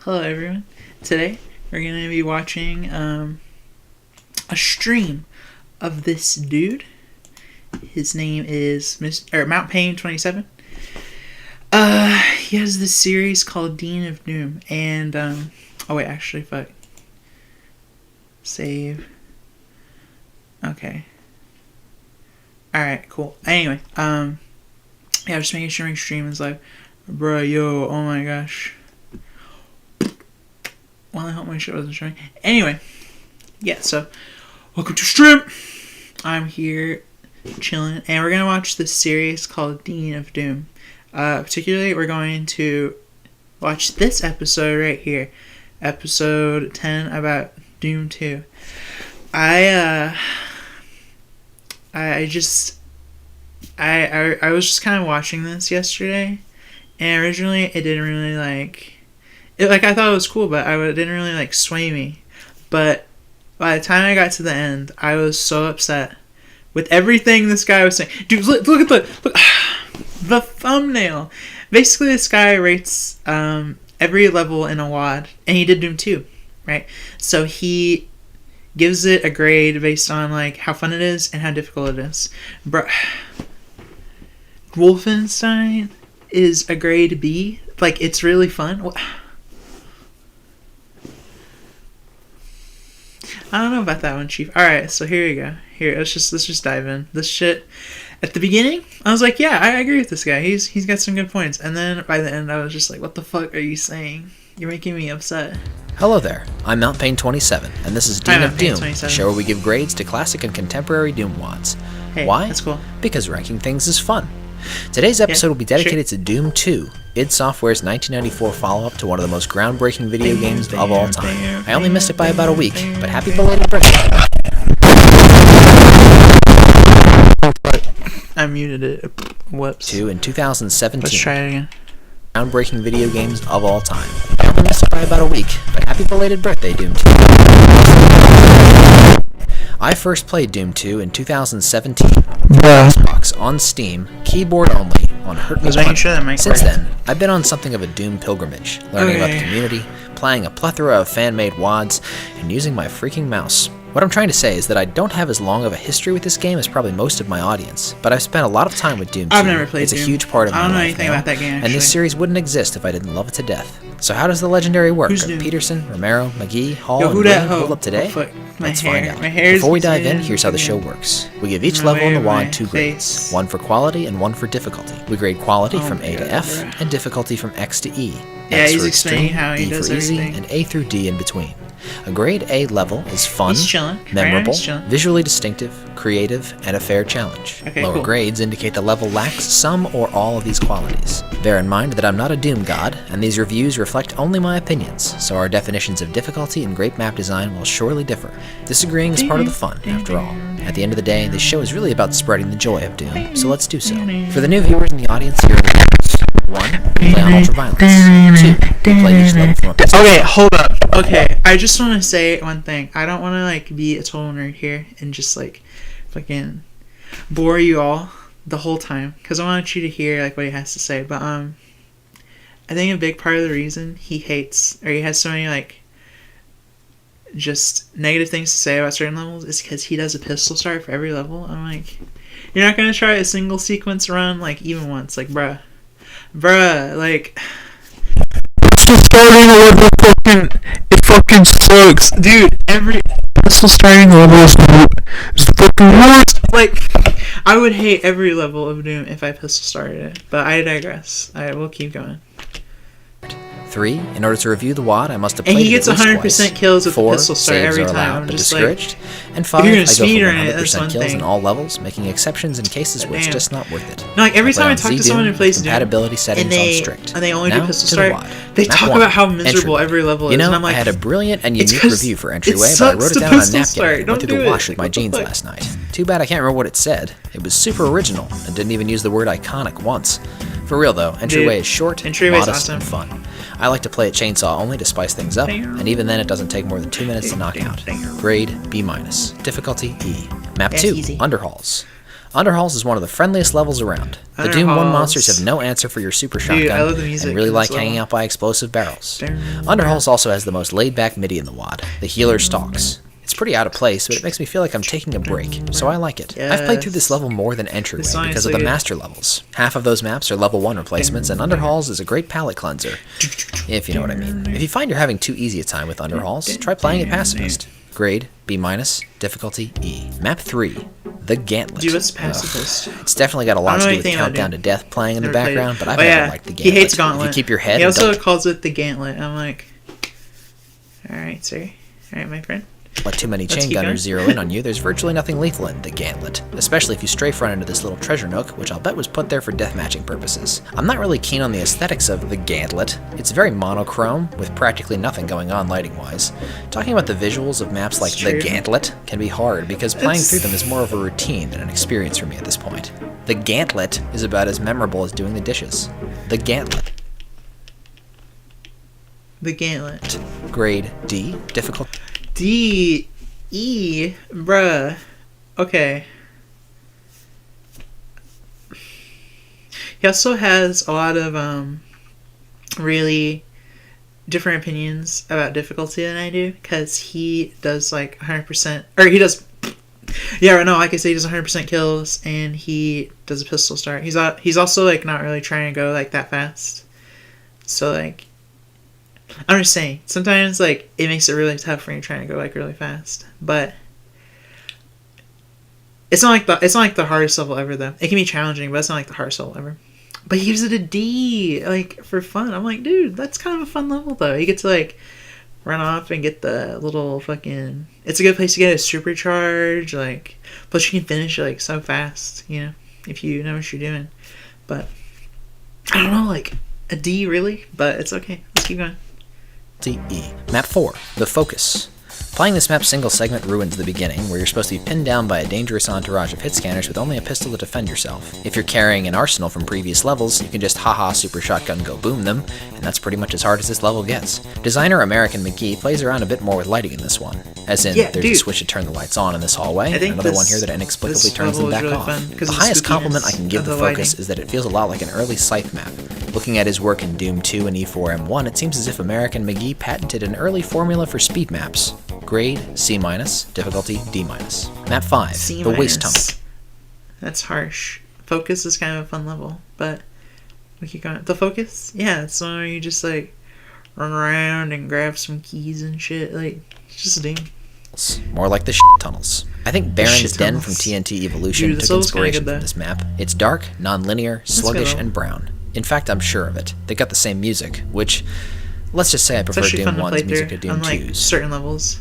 Hello everyone. Today we're going to be watching a stream of this dude. His name is Mount Pain 27. He has this series called Dean of Doom, and oh wait, actually, fuck. Save. Okay. Alright, cool. Anyway, yeah, just making sure my stream is live. Bruh, yo, oh my gosh. Well, I hope my shit wasn't showing. Anyway, yeah, so, welcome to stream! I'm here chilling, and we're gonna watch this series called Dean of Doom. Particularly, we're going to watch this episode right here. Episode 10 about Doom 2. I was just kind of watching this yesterday, and originally it didn't really I thought it was cool, but it didn't really sway me. But by the time I got to the end, I was so upset with everything this guy was saying. Dude, look at the thumbnail. Basically, this guy rates every level in a WAD, and he did Doom 2, right? So he gives it a grade based on how fun it is and how difficult it is. Bro, Wolfenstein is a grade B. It's really fun. I don't know about that one, Chief. Alright, so here we go. Let's just dive in. This shit, at the beginning, I was like, yeah, I agree with this guy. He's got some good points. And then by the end, I was just like, what the fuck are you saying? You're making me upset. Hello there, I'm Mount Pain 27, and this is Dean of Doom, a show where we give grades to classic and contemporary Doom WADs. Hey, why? That's cool. Because ranking things is fun. Today's episode will be dedicated to Doom 2, id Software's 1994 follow-up to one of the most groundbreaking video games of all time. I only missed it by about a week, but happy belated birthday. I muted it. Whoops. 2 in 2017. Let's try it again. Groundbreaking video games of all time. I only missed it by about a week, but happy belated birthday, Doom 2. I first played Doom 2 in 2017. Xbox on Steam, keyboard only, on Hurt Me. Since then, I've been on something of a Doom pilgrimage, learning about the community, playing a plethora of fan-made WADs, and using my freaking mouse. What I'm trying to say is that I don't have as long of a history with this game as probably most of my audience, but I've spent a lot of time with Doom 2. I've never played It's Doom. a huge part of my life. I don't know anything about that game, actually. And this series wouldn't exist if I didn't love it to death. So how does the legendary work Who's of Doom? Peterson, Romero, McGee, Hall, Yo, and who that Green hoe? hold up today? Oh, fuck. Let's My find hair. out. My hair is Before we dive in, getting here's how the show fucking- works. We give each My level in the way, WAD my 2 grades, face. one for quality and one for difficulty. We grade quality Oh from my A to God, F bruh. and difficulty from X to E. Yeah, X he's for explaining extreme, how he D does for easy, everything. and A through D in between. A grade A level is fun, He's chilling. Right, memorable, he's chilling. visually distinctive, creative, and a fair challenge. Okay, Lower cool. grades indicate the level lacks some or all of these qualities. Bear in mind that I'm not a Doom god, and these reviews reflect only my opinions, so our definitions of difficulty and great map design will surely differ. Disagreeing is part of the fun, after all. At the end of the day, this show is really about spreading the joy of Doom, so let's do so. For the new viewers in the audience, here are the rules. 1. We play on ultraviolence. 2. We play each level from a pistol. Okay, hold up. Okay, I just want to say one thing. I don't want to be a total nerd here and just fucking bore you all the whole time, because I want you to hear what he has to say. But I think a big part of the reason he hates, or he has so many just negative things to say about certain levels is because he does a pistol start for every level. I'm like, you're not gonna try a single sequence run even once, bruh, pistol starting a level it fucking sucks, dude. Every pistol starting level is the fucking worst. I would hate every level of Doom if I pistol started it, but I digress. I will keep going. 3. In order to review the WAD, I must have And played he it gets at least 100% twice. kills with the 4. pistol start Saves every are time. allowed I'm but just discouraged. And if 5. you're I gonna go speed for run it, that's 100% one kills thing. in all levels, making exceptions in cases where it's Damn. just not worth it. No, every time I play talk on to someone who Z-Doom, plays Doom, compatibility settings on strict. and they only Now, do pistol to the start, WAD. they Map talk 1, about how miserable Entryway. every level is, You know, and I'm I had a brilliant and it's unique 'cause review for it Entryway, but I sucks wrote it to down on a pistol napkin start. and Don't went through do the wash it. with my What the jeans fuck? last night. Too bad I can't remember what it said. It was super original and didn't even use the word iconic once. For real though, Entryway is short, Entryway's modest, awesome. and fun. I like to play it chainsaw only to spice things up, and even then it doesn't take more than 2 minutes to knock out. Grade B-. Difficulty E. Map That's 2, easy. Underhalls. Underhalls is one of the friendliest levels around. The Doom 1 monsters have no answer for your super shotgun, I love the music and really like as well. hanging out by explosive barrels. Underhalls also has the most laid-back MIDI in the WAD. The healer stalks. It's pretty out of place, but it makes me feel like I'm taking a break, so I like it. I've played through this level more than Entryway because of the master levels. Half of those maps are level 1 replacements, and Underhalls is a great palate cleanser, if you know what I mean. If you find you're having too easy a time with Underhalls, try playing it Pacifist. Grade, B-, difficulty, E. Map 3, the Gantlet. Dude, what's Pacifist? It's definitely got a lot to do with Countdown to Death playing in the background, but I've never liked the Gantlet. He hates Gauntlet. If you keep your head... He also calls it the Gantlet. I'm like, alright, sir. Alright, my friend. Let too many chain gunners zero in on you, there's virtually nothing lethal in the Gantlet, especially if you strafe run into this little treasure nook, which I'll bet was put there for deathmatching purposes. I'm not really keen on the aesthetics of the Gantlet. It's very monochrome, with practically nothing going on lighting-wise. Talking about the visuals of maps like the Gantlet can be hard, because playing through them is more of a routine than an experience for me at this point. The Gantlet is about as memorable as doing the dishes. The Gantlet. The Gantlet. Grade D, difficult. D, E, bruh. Okay. He also has a lot of really different opinions about difficulty than I do, because he does like 100%, or he does, yeah, no, like I say, he does 100% kills, and he does a pistol start. He's also like not really trying to go like that fast, so like, I'm just saying, sometimes like it makes it really tough when you're trying to go like really fast. But it's not like the hardest level ever though. It can be challenging, but it's not like the hardest level ever. But he gives it a D, like for fun. I'm like, dude, that's kind of a fun level though. You get to like run off and get the little fucking. It's a good place to get a supercharge. Like, plus you can finish it like so fast, you know, if you know what you're doing. But I don't know, like a D really, but it's okay. Let's keep going. E. Map 4, the Focus. Playing this map single segment ruins the beginning, where you're supposed to be pinned down by a dangerous entourage of hit scanners with only a pistol to defend yourself. If you're carrying an arsenal from previous levels, you can just haha super shotgun go boom them, and that's pretty much as hard as this level gets. Designer American McGee plays around a bit more with lighting in this one, as in there's a switch to turn the lights on in this hallway, and another one here that inexplicably turns them back off. The highest compliment I can give the Focus is that it feels a lot like an early Scythe map. Looking at his work in Doom 2 and E4M1, it seems as if American McGee patented an early formula for speed maps. Grade C-, difficulty D-. Map 5, C-. the Waste Tunnel. That's harsh. Focus is kind of a fun level, but we keep going. The Focus? Yeah, it's one where you just like run around and grab some keys and shit. Like, it's just a Doom. More like the tunnels. I think Baron's Den from TNT Evolution took inspiration from this map. It's dark, non-linear, sluggish, and brown. In fact, I'm sure of it. They got the same music, which, let's just say I prefer Doom 1's music to Doom 2's. Like certain levels.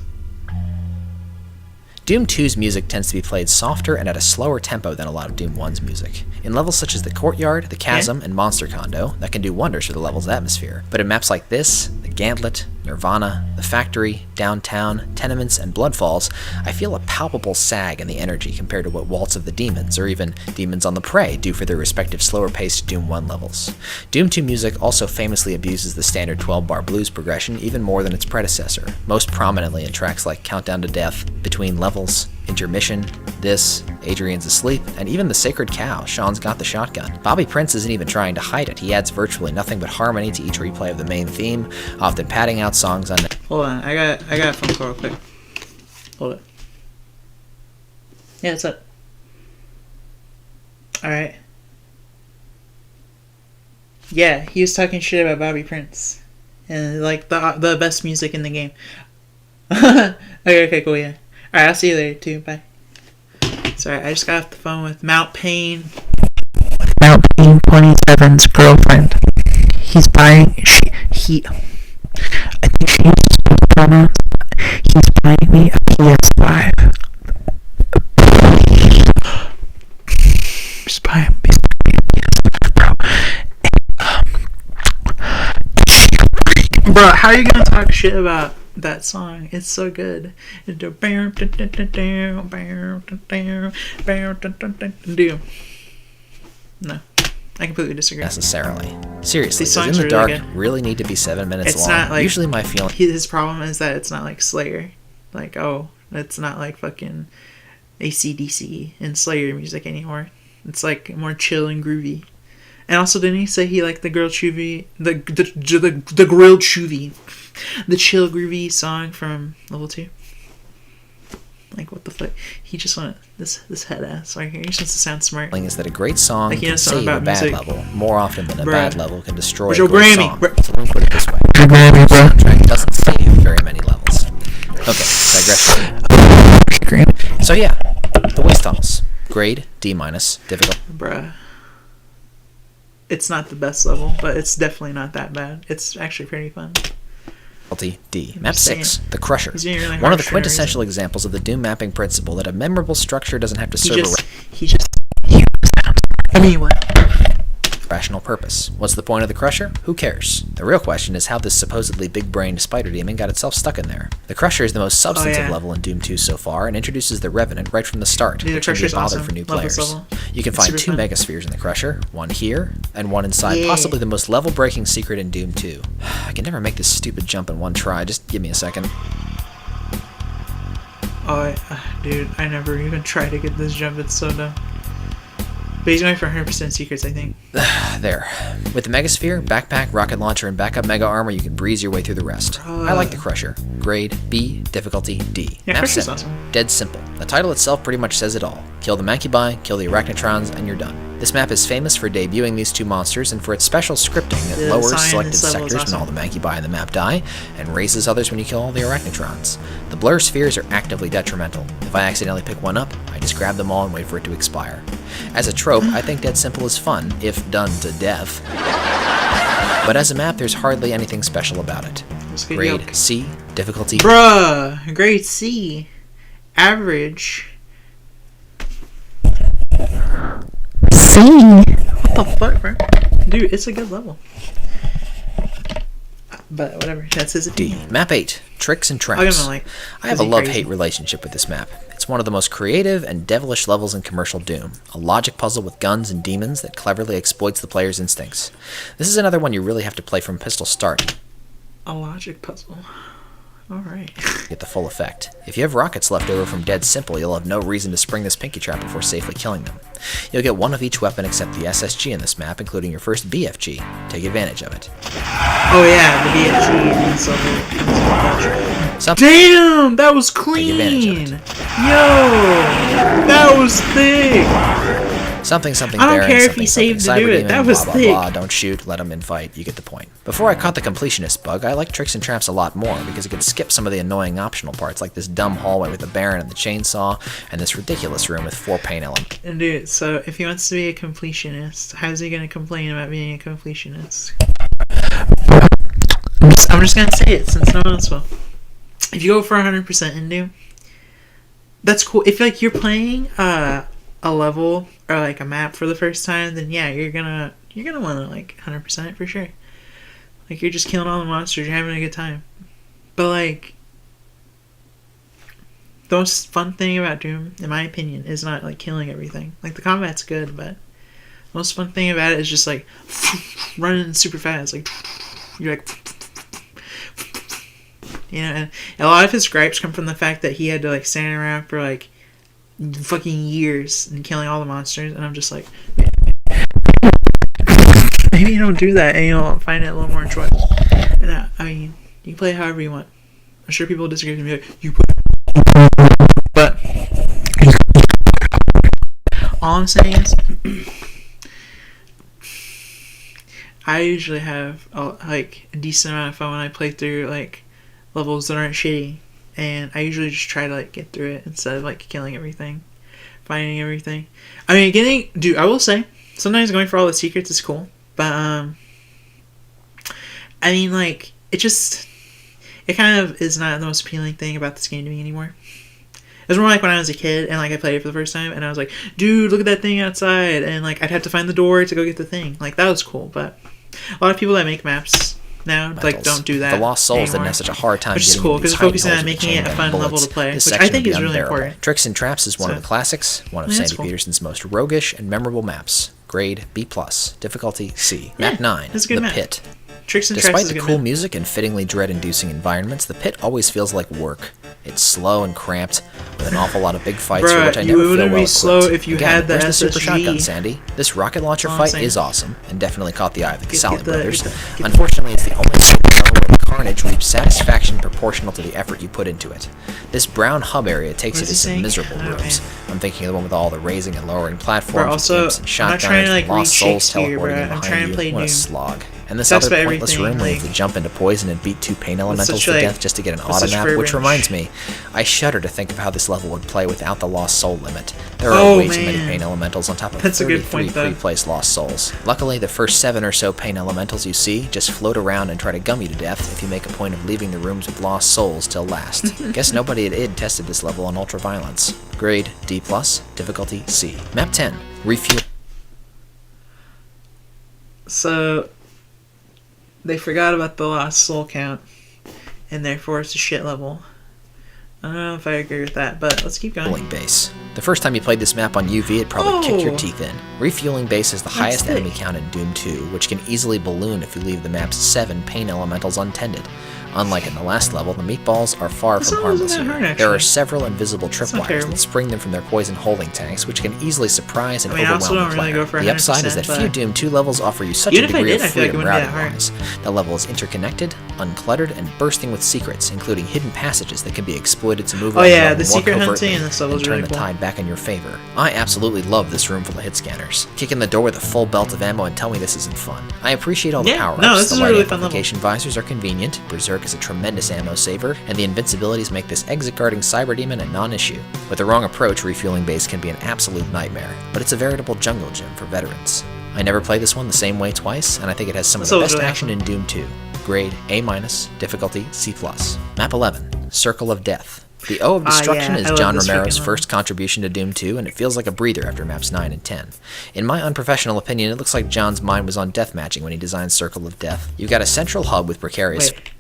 Doom 2's music tends to be played softer and at a slower tempo than a lot of Doom 1's music. In levels such as the Courtyard, the Chasm, and Monster Condo, that can do wonders for the level's atmosphere. But in maps like this, the Gantlet, Nirvana, the Factory, Downtown, Tenements, and Bloodfalls, I feel a palpable sag in the energy compared to what Waltz of the Demons, or even Demons on the Prey, do for their respective slower-paced Doom 1 levels. Doom 2 music also famously abuses the standard 12-bar blues progression even more than its predecessor, most prominently in tracks like Countdown to Death, Between Levels, Intermission, This, Adrian's Asleep, and even The Sacred Cow, Sean's Got the Shotgun. Bobby Prince isn't even trying to hide it. He adds virtually nothing but harmony to each replay of the main theme, often padding out songs on... Hold on, I got a phone call real quick. Hold it. Yeah, what's up? Alright. Yeah, he was talking shit about Bobby Prince. And like the best music in the game. Okay, cool, yeah. Alright, I'll see you later too. Bye. Sorry, I just got off the phone with Mount Payne. Mount Payne 27's girlfriend. He's buying I think she uses pronouns. He's buying me a PS5. He's buying me a PS5, bro. Bro, how are you gonna talk shit about that song? It's so good. No, I completely disagree. Necessarily. Seriously, These does songs In the are Dark really good. really need to be 7 minutes It's long? not like Usually my feeling... His problem is that it's not like Slayer. Like, oh, it's not like fucking AC/DC and Slayer music anymore. It's like more chill and groovy. And also, didn't he say he liked the grilled groovy, the grilled groovy, the chill groovy song from Level 2? Like, what the fuck? He just wanted this head ass right here. He just wants to sound smart. Is that a great song like, can save a bad music. level more often than a bad level can destroy Where's a your great Grammy? song. So let me put it this way. The soundtrack doesn't save very many levels. Okay, digression. So yeah, the Waste Tunnels. Grade, D-, difficult. Bruh. It's not the best level, but it's definitely not that bad. It's actually pretty fun. D. Map 6, The Crusher. Really One of the quintessential examples of the Doom mapping principle that a memorable structure doesn't have to serve a rational purpose. What's the point of the Crusher? Who cares? The real question is how this supposedly big-brained spider demon got itself stuck in there. The Crusher is the most substantive level in Doom 2 so far, and introduces the Revenant right from the start, which can be a bother for new players. You can find 2 Megaspheres in the Crusher, one here, and one inside possibly the most level-breaking secret in Doom 2. I can never make this stupid jump in one try, just give me a second. Dude, I never even tried to get this jump, it's so dumb. But he's going for 100% secrets, I think. There. With the Megasphere, backpack, rocket launcher, and backup mega armor, you can breeze your way through the rest. I like the Crusher. Grade, B, difficulty, D. Yeah, Map Crusher's 7. awesome. Dead simple. The title itself pretty much says it all. Kill the Mancubi, kill the Arachnotrons, and you're done. This map is famous for debuting these 2 monsters and for its special scripting that lowers selected sectors when all the Mancubi in the map die, and raises others when you kill all the Arachnotrons. The blur spheres are actively detrimental. If I accidentally pick one up, I just grab them all and wait for it to expire. As a trope, I think Dead Simple is fun, if done to death. But as a map, there's hardly anything special about it. Grade, C, difficulty... Bruh! Grade C. Average. C? What the fuck, bro? Dude, it's a good level. But whatever, that's his opinion. D. Map 8. Tricks and Traps. I have a love-hate relationship with this map. It's one of the most creative and devilish levels in commercial Doom. A logic puzzle with guns and demons that cleverly exploits the player's instincts. This is another one you really have to play from pistol start. A logic puzzle. Alright. Get the full effect. If you have rockets left over from Dead Simple, you'll have no reason to spring this pinky trap before safely killing them. You'll get one of each weapon except the SSG in this map, including your first BFG. Take advantage of it. Oh yeah, the BFG and so damn, that was clean! Yo, that was thick! Something I don't care if he saved to do it. That was blah, thick. Blah, blah. Don't shoot, let them infight. You get the point. Before I caught the completionist bug, I liked Tricks and Traps a lot more because it could skip some of the annoying optional parts, like this dumb hallway with the Baron and the chainsaw, and this ridiculous room with 4 pain elements. And dude, so if he wants to be a completionist, how's he gonna complain about being a completionist? I'm just gonna say it since no one else will. If you go for 100% in Doom, that's cool. If like you're playing a level or like a map for the first time, then yeah, you're gonna want to like 100% it for sure. Like you're just killing all the monsters, you're having a good time. But like the most fun thing about Doom, in my opinion, is not like killing everything. Like the combat's good, but the most fun thing about it is just like running super fast. Like you're like, you know, and a lot of his gripes come from the fact that he had to like stand around for like fucking years and killing all the monsters, and I'm just like, maybe you don't do that and you'll find it a little more enjoyable. And I mean, you can play it however you want. I'm sure people will disagree with me, like, you play, but all I'm saying is I usually have like a decent amount of fun when I play through like levels that aren't shitty, and I usually just try to like get through it instead of like killing everything, finding everything. I mean, dude, I will say sometimes going for all the secrets is cool, but I mean, like it kind of is not the most appealing thing about this game to me anymore. It was more like when I was a kid and like I played it for the first time and I was like, dude, look at that thing outside, and like I'd have to find the door to go get the thing. Like that was cool, but a lot of people that make maps now like don't do that. The Lost Souls anymore, didn't have such a hard time, which is cool because it's focusing on making it a fun level to play, which I think is really important. Tricks and Traps is one of the classics, one of Sandy Peterson's most roguish and memorable maps. Grade B+, difficulty C. Map 9, The Pit. Tricks and Tracks Despite is a the good cool map. music and fittingly dread-inducing environments, the pit always feels like work. It's slow and cramped, with an awful lot of big fights for which I Bruh, never you feel wouldn't well be slow equipped. if you Again, had the where's the super SSG. shotgun, Sandy? This rocket launcher That's all I'm fight saying. is awesome, and definitely caught the eye of the Get Casali the- brothers. get the- Unfortunately, it's the only level where the carnage reaps satisfaction proportional to the effort you put into it. This brown hub area takes What you is to he some saying? miserable Oh, rooms. man. I'm thinking of the one with all the raising and lowering platforms, Bro, also, with imps and I'm not shotgunners, trying to, like, and lost read souls Shakespeare, teleporting bro. in I'm behind trying to you. play What a Doom. slog. And this Talks other about pointless everything, room where you have like- to jump into poison and beat 2 pain elementals such, to like, death just to get an with such auto map, which verbiage. reminds me, I shudder to think of how this level would play without the lost soul limit. There are Oh, way too many man. pain elementals on top of That's a good 33 point, though. pre-placed lost souls. Luckily, the first 7 or so pain elementals you see just float around and try to gum you to death if you make a point of leaving the rooms with lost souls till last. Guess nobody at id tested this level on ultraviolence. Grade D+, difficulty C. Map 10, Refuel. So they forgot about the lost soul count, and therefore it's a shit level. I don't know if I agree with that, but let's keep going. Refueling base. The first time you played this map on UV, it probably kicked your Oh. teeth in. Refueling base is the highest thick. enemy count in Doom 2, which can easily balloon if you leave the map's 7 pain elementals untended. Unlike in the last level, the meatballs are far This from one wasn't harmless that here. hard, There are actually. several invisible not tripwires terrible. that spring them from their poison holding tanks, which can easily surprise and I mean, I also overwhelm the don't really player. go for The upside is 100%, that few but Doom 2 levels offer you such even a if I degree did, of I feel like it freedom wouldn't be that hard. routing-wise. The level is interconnected, uncluttered, and bursting with secrets, including hidden passages that can be exploited to move Oh, around yeah, level the more secret covertly hunting in this level and is turn really the cool. tide back in your favor. I absolutely love this room full of hit scanners. Kick in the door with a full belt of ammo and tell me this isn't fun. I appreciate all the Yeah, power-ups. no, this The is a light really fun level. amplification visors are convenient, Berserk is a tremendous ammo saver, and the invincibilities make this exit guarding cyber demon a non-issue. With the wrong approach, refueling base can be an absolute nightmare, but it's a veritable jungle gym for veterans. I never played this one the same way twice, and I think it has some of That's the what best was really action in Doom 2. Grade A-, difficulty C+. Map 11, Circle of Death. The O of Destruction yeah, I is love John this Romero's freaking first contribution to Doom 2, and it feels like a breather after maps 9 and 10. In my unprofessional opinion, it looks like John's mind was on deathmatching when he designed Circle of Death. You've got a central hub with precarious... Wait.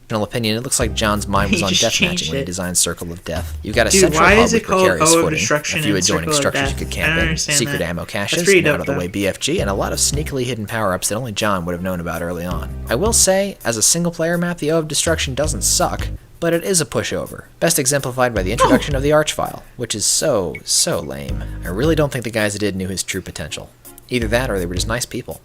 Opinion, it looks like John's mind was He on just deathmatching changed when he it. designed Circle of Death. You've got a Dude, central why hub is with it called precarious O of footing, Destruction a few and adjoining Circle of structures you Death? could I camp don't in, understand secret that. ammo That's caches, pretty and out dope, of the way BFG, and a lot of sneakily hidden power-ups that only John would have known about early on. I will say, as a single-player map, the O of Destruction doesn't suck, but it is a pushover. Best exemplified by the introduction of the Arch file, which is so lame. I really don't think the guys that did knew his true potential. Either that, or they were just nice people.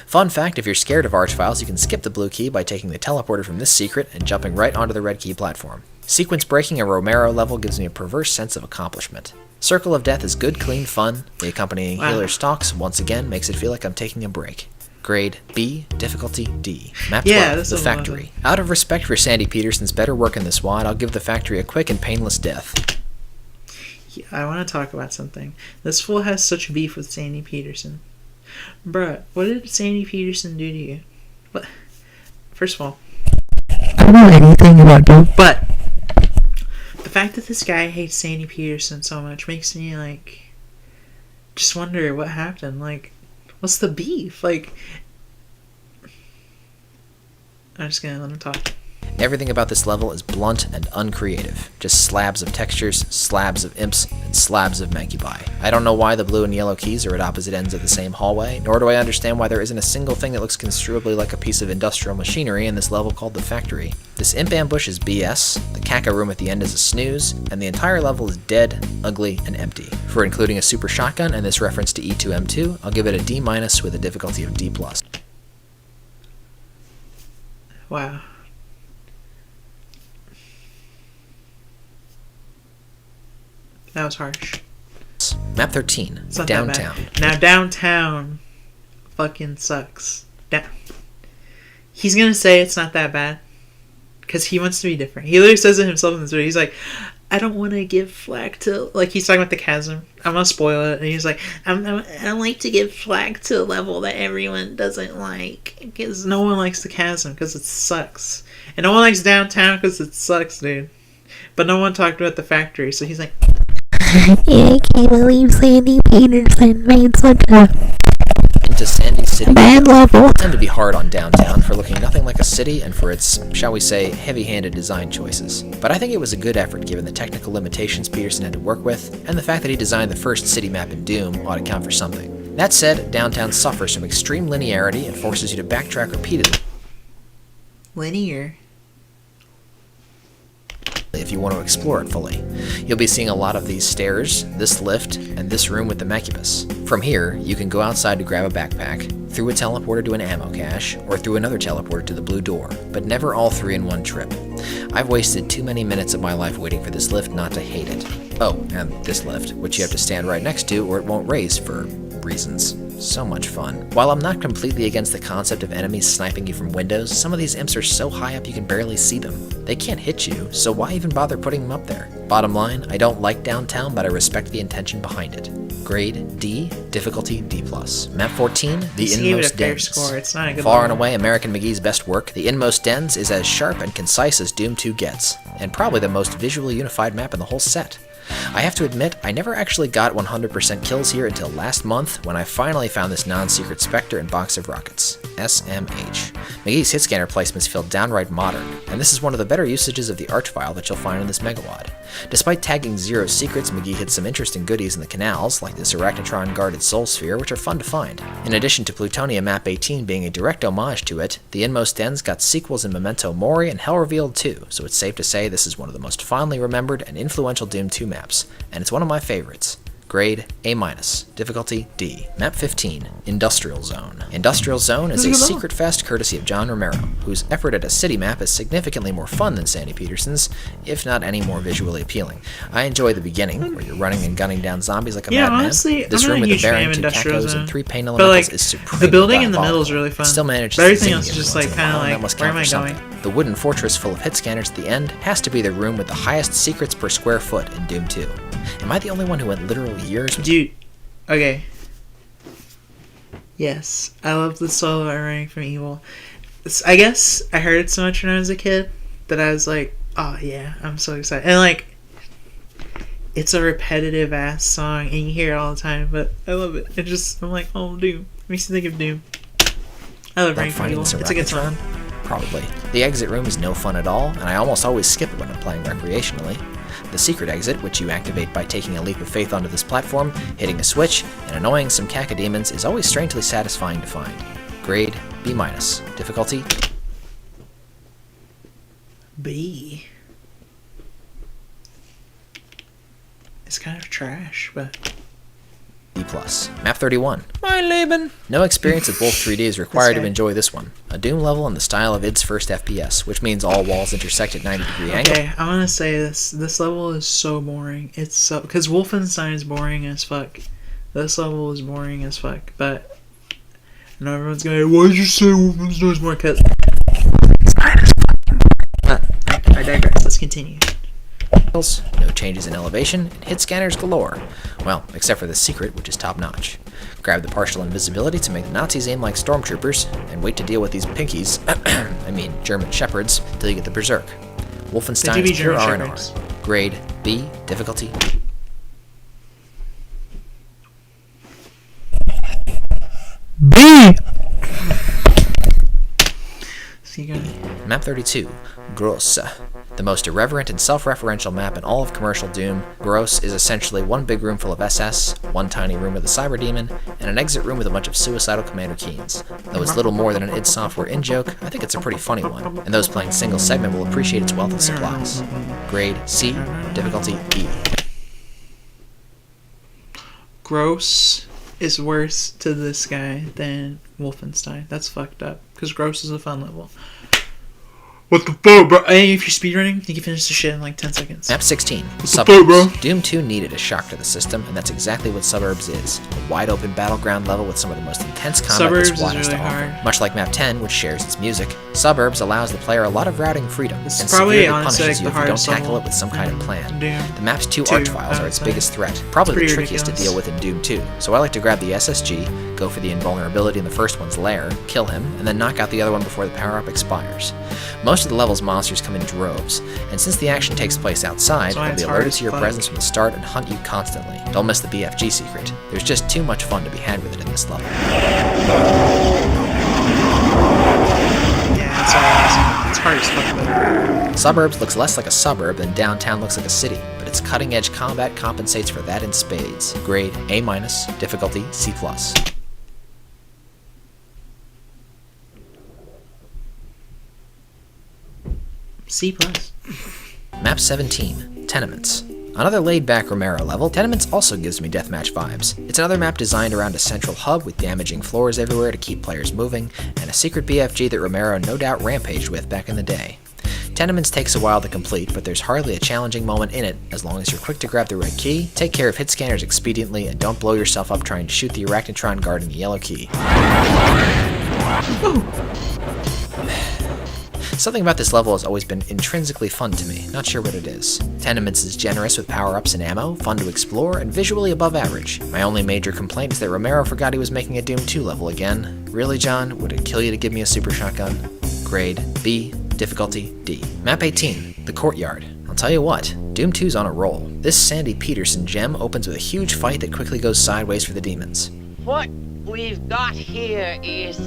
Fun fact, if you're scared of arch files, you can skip the blue key by taking the teleporter from this secret and jumping right onto the red key platform. Sequence breaking a Romero level gives me a perverse sense of accomplishment. Circle of Death is good, clean fun. The accompanying Wow. healer stalks, once again, makes it feel like I'm taking a break. Grade B, difficulty D. Map 12, Yeah, this The is a lot of Factory. Out of respect for Sandy Peterson's better work in this WAD, I'll give The Factory a quick and painless death. Yeah, I want to talk about something. This fool has such beef with Sandy Peterson. Bruh, what did Sandy Peterson do to you? What? First of all, I don't know anything about Doom, but the fact that this guy hates Sandy Peterson so much makes me, like, just wonder what happened. Like, what's the beef? Like, I'm just gonna let him talk. Everything about this level is blunt and uncreative. Just slabs of textures, slabs of imps, and slabs of mancubi. I don't know why the blue and yellow keys are at opposite ends of the same hallway, nor do I understand why there isn't a single thing that looks construably like a piece of industrial machinery in this level called the Factory. This imp ambush is BS, the caca room at the end is a snooze, and the entire level is dead, ugly, and empty. For including a super shotgun and this reference to E2M2, I'll give it a D- with a difficulty of D+. Wow. That was harsh. Map 13, It's not Downtown. that bad. Now, Downtown fucking sucks. He's gonna say it's not that bad because he wants to be different. He literally says it himself in this video. He's like, I don't want to give flack to, like, he's talking about the chasm. I'm gonna spoil it. And he's like, I don't like to give flack to a level that everyone doesn't like because no one likes the chasm because it sucks, and no one likes Downtown because it sucks, dude. But no one talked about the Factory, so he's like, I can't believe Sandy Peterson made such a Into Sandy City. bad level. I tend to be hard on Downtown for looking nothing like a city and for its, shall we say, heavy-handed design choices. But I think it was a good effort given the technical limitations Peterson had to work with, and the fact that he designed the first city map in Doom ought to count for something. That said, Downtown suffers from extreme linearity and forces you to backtrack repeatedly. Linear. If you want to explore it fully. You'll be seeing a lot of these stairs, this lift, and this room with the Mechibus. From here, you can go outside to grab a backpack, through a teleporter to an ammo cache, or through another teleporter to the blue door, but never all three in one trip. I've wasted too many minutes of my life waiting for this lift not to hate it. Oh, and this lift, which you have to stand right next to or it won't raise for reasons. So much fun. While I'm not completely against the concept of enemies sniping you from windows, some of these imps are so high up you can barely see them. They can't hit you, so why even bother putting them up there? Bottom line, I don't like Downtown, but I respect the intention behind it. Grade D, difficulty D+. Map 14, The Inmost Dens. Score. It's not a good Far and away American McGee's best work, The Inmost Dens is as sharp and concise as Doom 2 gets, and probably the most visually unified map in the whole set. I have to admit, I never actually got 100% kills here until last month when I finally found this non-secret Spectre and box of rockets. SMH. McGee's hit scanner placements feel downright modern, and this is one of the better usages of the arch file that you'll find in this megawad. Despite tagging 0 secrets, McGee hid some interesting goodies in the canals, like this Arachnotron guarded soul sphere, which are fun to find. In addition to Plutonia Map 18 being a direct homage to it, The Inmost Dens got sequels in Memento Mori and Hell Revealed 2, so it's safe to say this is one of the most fondly remembered and influential Doom 2 maps, and it's one of my favorites. Grade A-, difficulty D. Map 15, Industrial Zone. Industrial Zone is a secret fest courtesy of John Romero, whose effort at a city map is significantly more fun than Sandy Peterson's, if not any more visually appealing. I enjoy the beginning, where you're running and gunning down zombies like a madman. Honestly, This I'm room not with a the huge fan Baron, of 2 Industrial tacos, Zone. and 3 pain But elementals like, is supreme. the building in the middle is really fun. Still manages But everything to else is just like kind of like, where am I going? The wooden fortress full of hit scanners at the end has to be the room with the highest secrets per square foot in Doom 2. Am I the only one who went literal years with Dude, okay. Yes, I love the solo running from Evil. I guess I heard it so much when I was a kid that I was like, oh yeah, I'm so excited. And like, it's a repetitive ass song and you hear it all the time, but I love it. I'm like, oh, Doom. Makes me think of Doom. I love running from finding Evil. this It's a good song. Probably. The exit room is no fun at all, and I almost always skip it when I'm playing recreationally. The secret exit, which you activate by taking a leap of faith onto this platform, hitting a switch, and annoying some cacodemons, is always strangely satisfying to find. Grade B-, difficulty B. It's kind of trash, but B+. Map 31. Mein Leben. No experience with both 3D is required to guy. enjoy this one. A Doom level in the style of id's first FPS, which means all walls intersect at 90-degree angle. okay, I want to say this level is so boring. It's so, because Wolfenstein is boring as fuck. This level is boring as fuck, but I know everyone's going, why did you say Wolfenstein is boring? Because I digress. Let's continue. No changes in elevation, and hit scanners galore. Well, except for the secret, which is top-notch. Grab the partial invisibility to make the Nazis aim like stormtroopers, and wait to deal with these pinkies, I mean German shepherds, till you get the Berserk. Wolfenstein is pure German R&R. shepherds. Grade B, difficulty B. Map 32, Gross. The most irreverent and self-referential map in all of commercial Doom, Gross is essentially one big room full of SS, one tiny room with a cyber demon, and an exit room with a bunch of suicidal Commander Keens. Though it's little more than an id Software in-joke, I think it's a pretty funny one, and those playing single segment will appreciate its wealth of supplies. Grade C, difficulty E. Gross is worse to this guy than Wolfenstein. That's fucked up. Because Gross is a fun level. What the fuck, bro? Hey, if you're speedrunning, you can finish the shit in like 10 seconds. Map 16, the Suburbs. fuck, bro? Doom 2 needed a shock to the system, and that's exactly what Suburbs is. A wide-open battleground level with some of the most intense combat Suburbs this WAD is has to really offer. hard. Much like Map 10, which shares its music, Suburbs allows the player a lot of routing freedom, This and is probably, severely honestly, punishes like, you the if you don't hardest tackle level it with some kind of plan. Doom. The map's two 2, arch files I are would its say. biggest threat, probably the pretty trickiest to ridiculous. deal with in Doom 2, so I like to grab the SSG, go for the invulnerability in the first one's lair, kill him, and then knock out the other one before the power-up expires. Most of the level's monsters come in droves, and since the action takes place outside, That's why they'll be it's hard alerted as to your fuck. presence from the start and hunt you constantly. Don't miss the BFG secret. There's just too much fun to be had with it in this level. Yeah, it's awesome. It's hard as fuck, but Suburbs looks less like a suburb than Downtown looks like a city, but its cutting-edge combat compensates for that in spades. Grade A-, difficulty C+. C+. Map 17, Tenements. Another laid-back Romero level, Tenements also gives me deathmatch vibes. It's another map designed around a central hub with damaging floors everywhere to keep players moving, and a secret BFG that Romero no doubt rampaged with back in the day. Tenements takes a while to complete, but there's hardly a challenging moment in it as long as you're quick to grab the right key, take care of hit scanners expediently, and don't blow yourself up trying to shoot the Arachnotron guard in the yellow key. Something about this level has always been intrinsically fun to me, not sure what it is. Tenements is generous with power-ups and ammo, fun to explore, and visually above average. My only major complaint is that Romero forgot he was making a Doom 2 level again. Really, John? Would it kill you to give me a super shotgun? Grade B, difficulty D. Map 18, The Courtyard. I'll tell you what, Doom 2's on a roll. This Sandy Peterson gem opens with a huge fight that quickly goes sideways for the demons. What we've got here is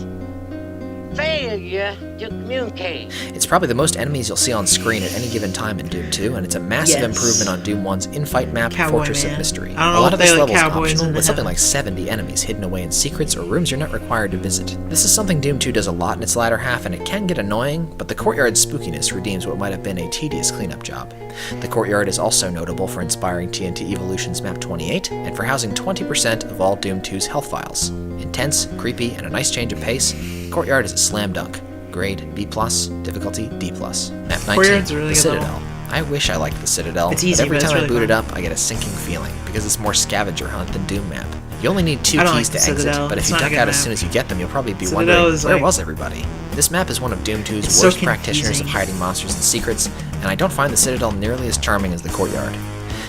failure to communicate. It's probably the most enemies you'll see on screen at any given time in Doom 2, and it's a massive improvement on Doom 1's in-fight map, Cowboy Fortress Man. of Mystery. I don't A know lot if of they this like level is cowboys optional, in with something heaven. like 70 enemies hidden away in secrets or rooms you're not required to visit. This is something Doom 2 does a lot in its latter half, and it can get annoying, but the Courtyard's spookiness redeems what might have been a tedious cleanup job. The Courtyard is also notable for inspiring TNT Evolution's Map 28, and for housing 20% of all Doom 2's health files. Intense, creepy, and a nice change of pace, Courtyard is a slam dunk. Grade B+, difficulty D+. Map 19, Courtyard's a really The good Citadel. level. I wish I liked the Citadel, It's easy, but every but it's time I really boot it fun. up, I get a sinking feeling, because it's more scavenger hunt than Doom map. You only need 2 I don't keys like to the exit, Citadel. but if It's you not a duck good out as map. soon as you get them, you'll probably be Citadel wondering, is where like- was everybody? This map is one of Doom 2's It's worst so practitioners of confusing. hiding monsters and secrets, and I don't find the Citadel nearly as charming as the Courtyard.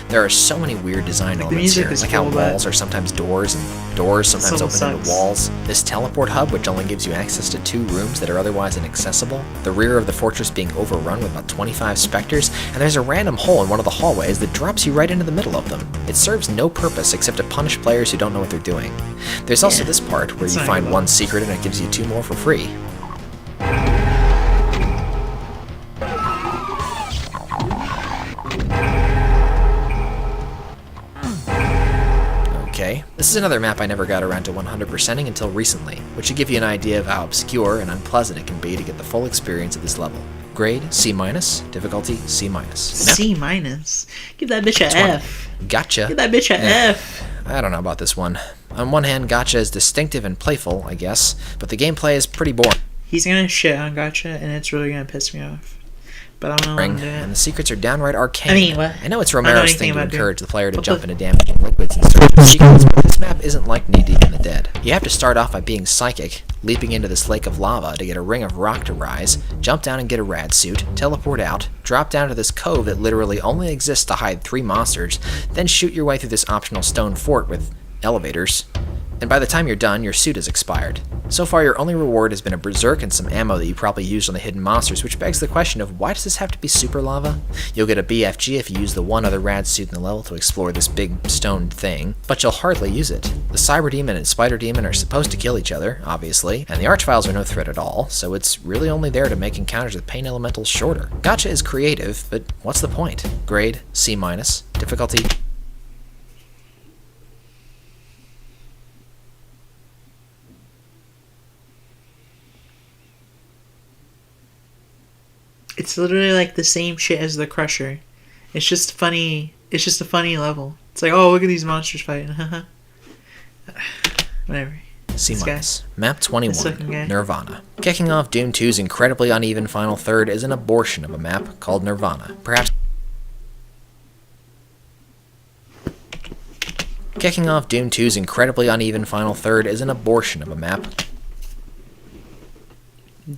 There are so many weird design elements music here, is like how cool, but walls are sometimes doors, and doors sometimes level open into sucks. walls. This teleport hub, which only gives you access to 2 rooms that are otherwise inaccessible. The rear of the fortress being overrun with about 25 specters, and there's a random hole in one of the hallways that drops you right into the middle of them. It serves no purpose except to punish players who don't know what they're doing. There's also Yeah, this part where it's you not find good. one secret and it gives you 2 more for free. Okay, this is another map I never got around to 100%ing until recently, which should give you an idea of how obscure and unpleasant it can be to get the full experience of this level. Grade C-, difficulty C-. Map C-. Give that bitch a 20. F. Gotcha. Give that bitch a Eh, F. I don't know about this one. On one hand, Gotcha is distinctive and playful, I guess, but the gameplay is pretty boring. He's gonna shit on Gotcha, and it's really gonna piss me off. But I'm gonna let him do And it. the secrets are downright arcane. I mean, what? I know it's I don't know Romero's anything thing to about Doom. encourage the player to What jump the- into damaging liquids and search for secrets, but this map isn't like Knee Deep in the Dead. You have to start off by being psychic, leaping into this lake of lava to get a ring of rock to rise, jump down and get a rad suit, teleport out, drop down to this cove that literally only exists to hide 3 monsters, then shoot your way through this optional stone fort with elevators. And by the time you're done, your suit has expired. So far, your only reward has been a berserk and some ammo that you probably used on the hidden monsters, which begs the question of why does this have to be super lava? You'll get a BFG if you use the one other rad suit in the level to explore this big stone thing, but you'll hardly use it. The Cyber Demon and Spider Demon are supposed to kill each other, obviously, and the Archviles are no threat at all, so it's really only there to make encounters with pain elementals shorter. Gotcha is creative, but what's the point? Grade C-, difficulty It's literally like the same shit as the Crusher. It's just funny. It's just a funny level. It's like, oh, look at these monsters fighting. Whatever. C-. This guy. Map This 21, fucking guy. Nirvana. Kicking off Doom 2's incredibly uneven final third is an abortion of a map called Nirvana. Kicking off Doom 2's incredibly uneven final third is an abortion of a map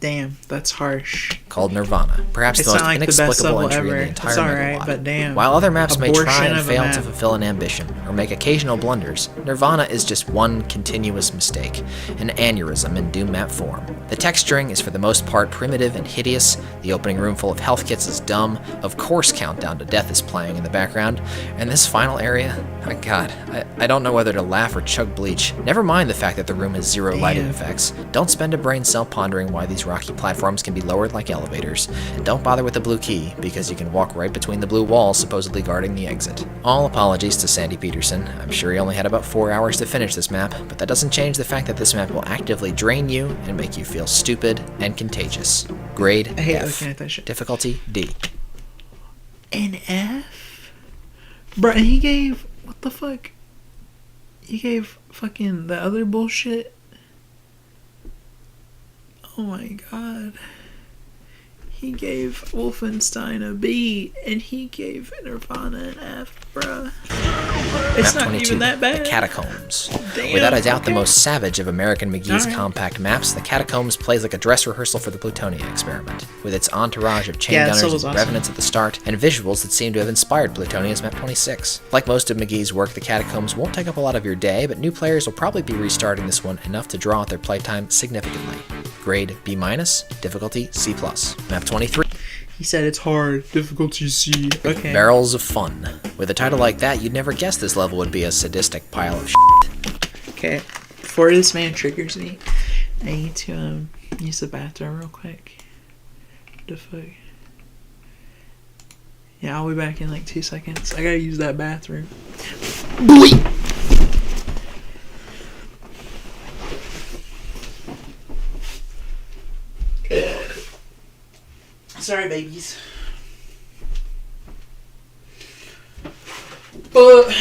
Damn, that's harsh. called Nirvana. Perhaps It's the most not like the best inexplicable level entry in ever. the entire It's alright, Megalod. but damn. While other maps may try Abortion and of a fail to map. fulfill an ambition, or make occasional blunders, Nirvana is just one continuous mistake, an aneurysm in Doom map form. The texturing is for the most part primitive and hideous, the opening room full of health kits is dumb, of course Countdown to Death is playing in the background, and this final area, my god, I don't know whether to laugh or chug bleach. Never mind the fact that the room has 0 lighting Damn. effects. Don't spend a brain cell pondering why these rocky platforms can be lowered like elevators. elevators. And don't bother with the blue key, because you can walk right between the blue walls supposedly guarding the exit. All apologies to Sandy Peterson. I'm sure he only had about 4 hours to finish this map, but that doesn't change the fact that this map will actively drain you and make you feel stupid and contagious. Grade I hate F. looking at that shit. Difficulty D. An F? Bro, and he gave... What the fuck? He gave fucking the other bullshit. Oh my god. He gave Wolfenstein a B, and he gave Nirvana an F, bruh. It's Map not 22, even that bad. The Catacombs. Damn, Without a doubt okay. the most savage of American McGee's Alright. compact maps, The Catacombs plays like a dress rehearsal for the Plutonia experiment, with its entourage of chain Yeah, gunners so and was awesome. revenants at the start, and visuals that seem to have inspired Plutonia's Map 26. Like most of McGee's work, The Catacombs won't take up a lot of your day, but new players will probably be restarting this one enough to draw out their playtime significantly. Grade B-, difficulty C+. Map 23. He said it's hard. Difficulty C. Okay. Barrels of Fun. With a title like that, you'd never guess this level would be a sadistic pile of shit. Okay. Before this man triggers me, I need to use the bathroom real quick. The fuck? Yeah, I'll be back in like 2 seconds. I gotta use that bathroom. Sorry, babies. But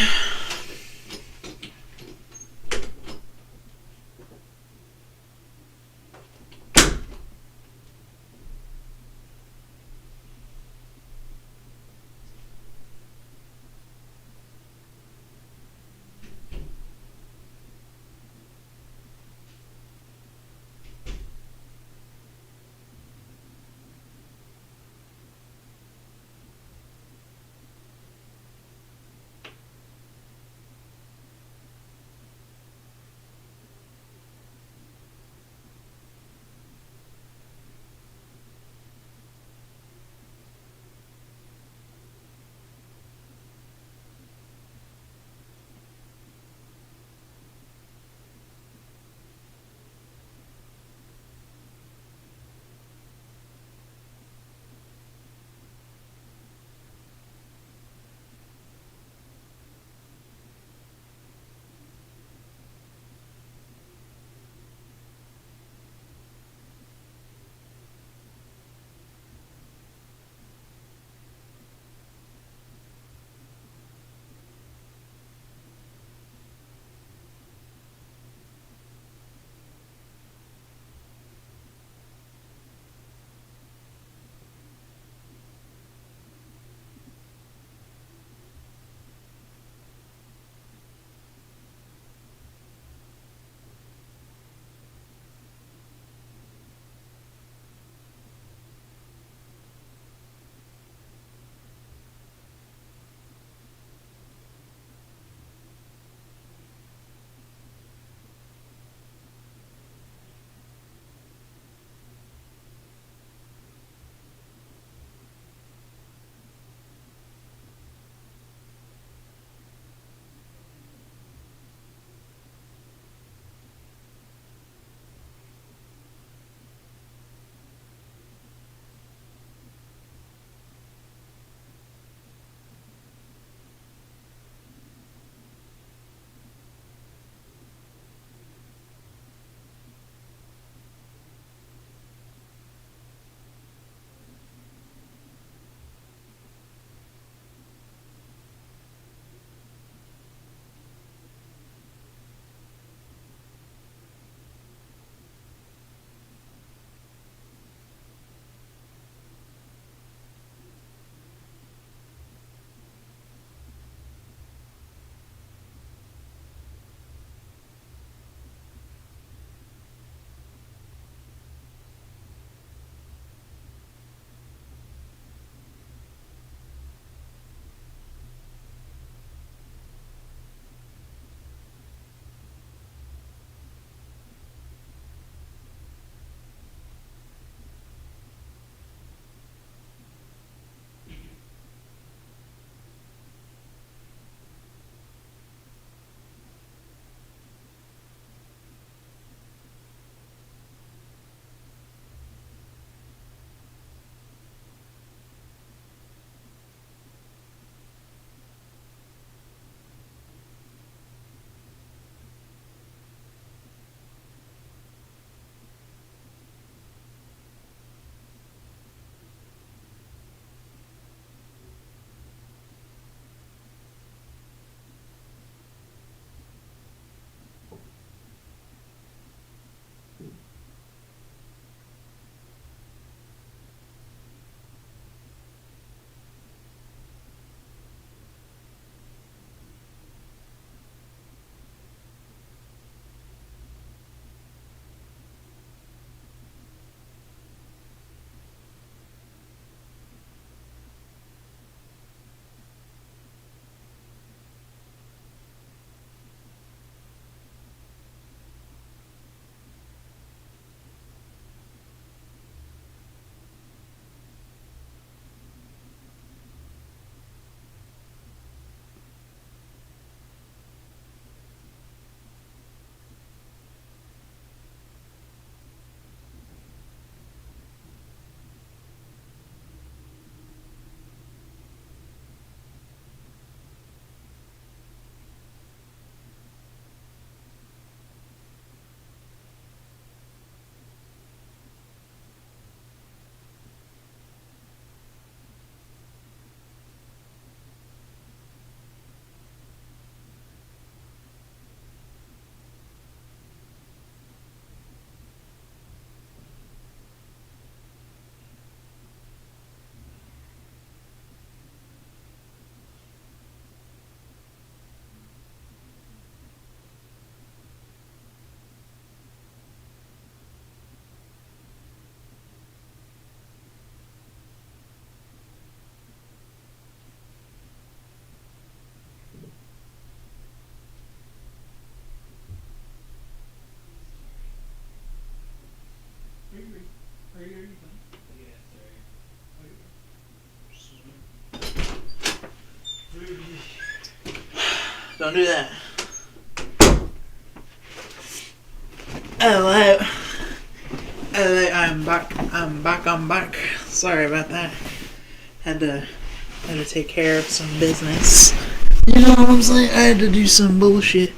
Don't do that. Hello. Hello, I'm back. Sorry about that. Had to take care of some business. You know what I'm saying? I had to do some bullshit.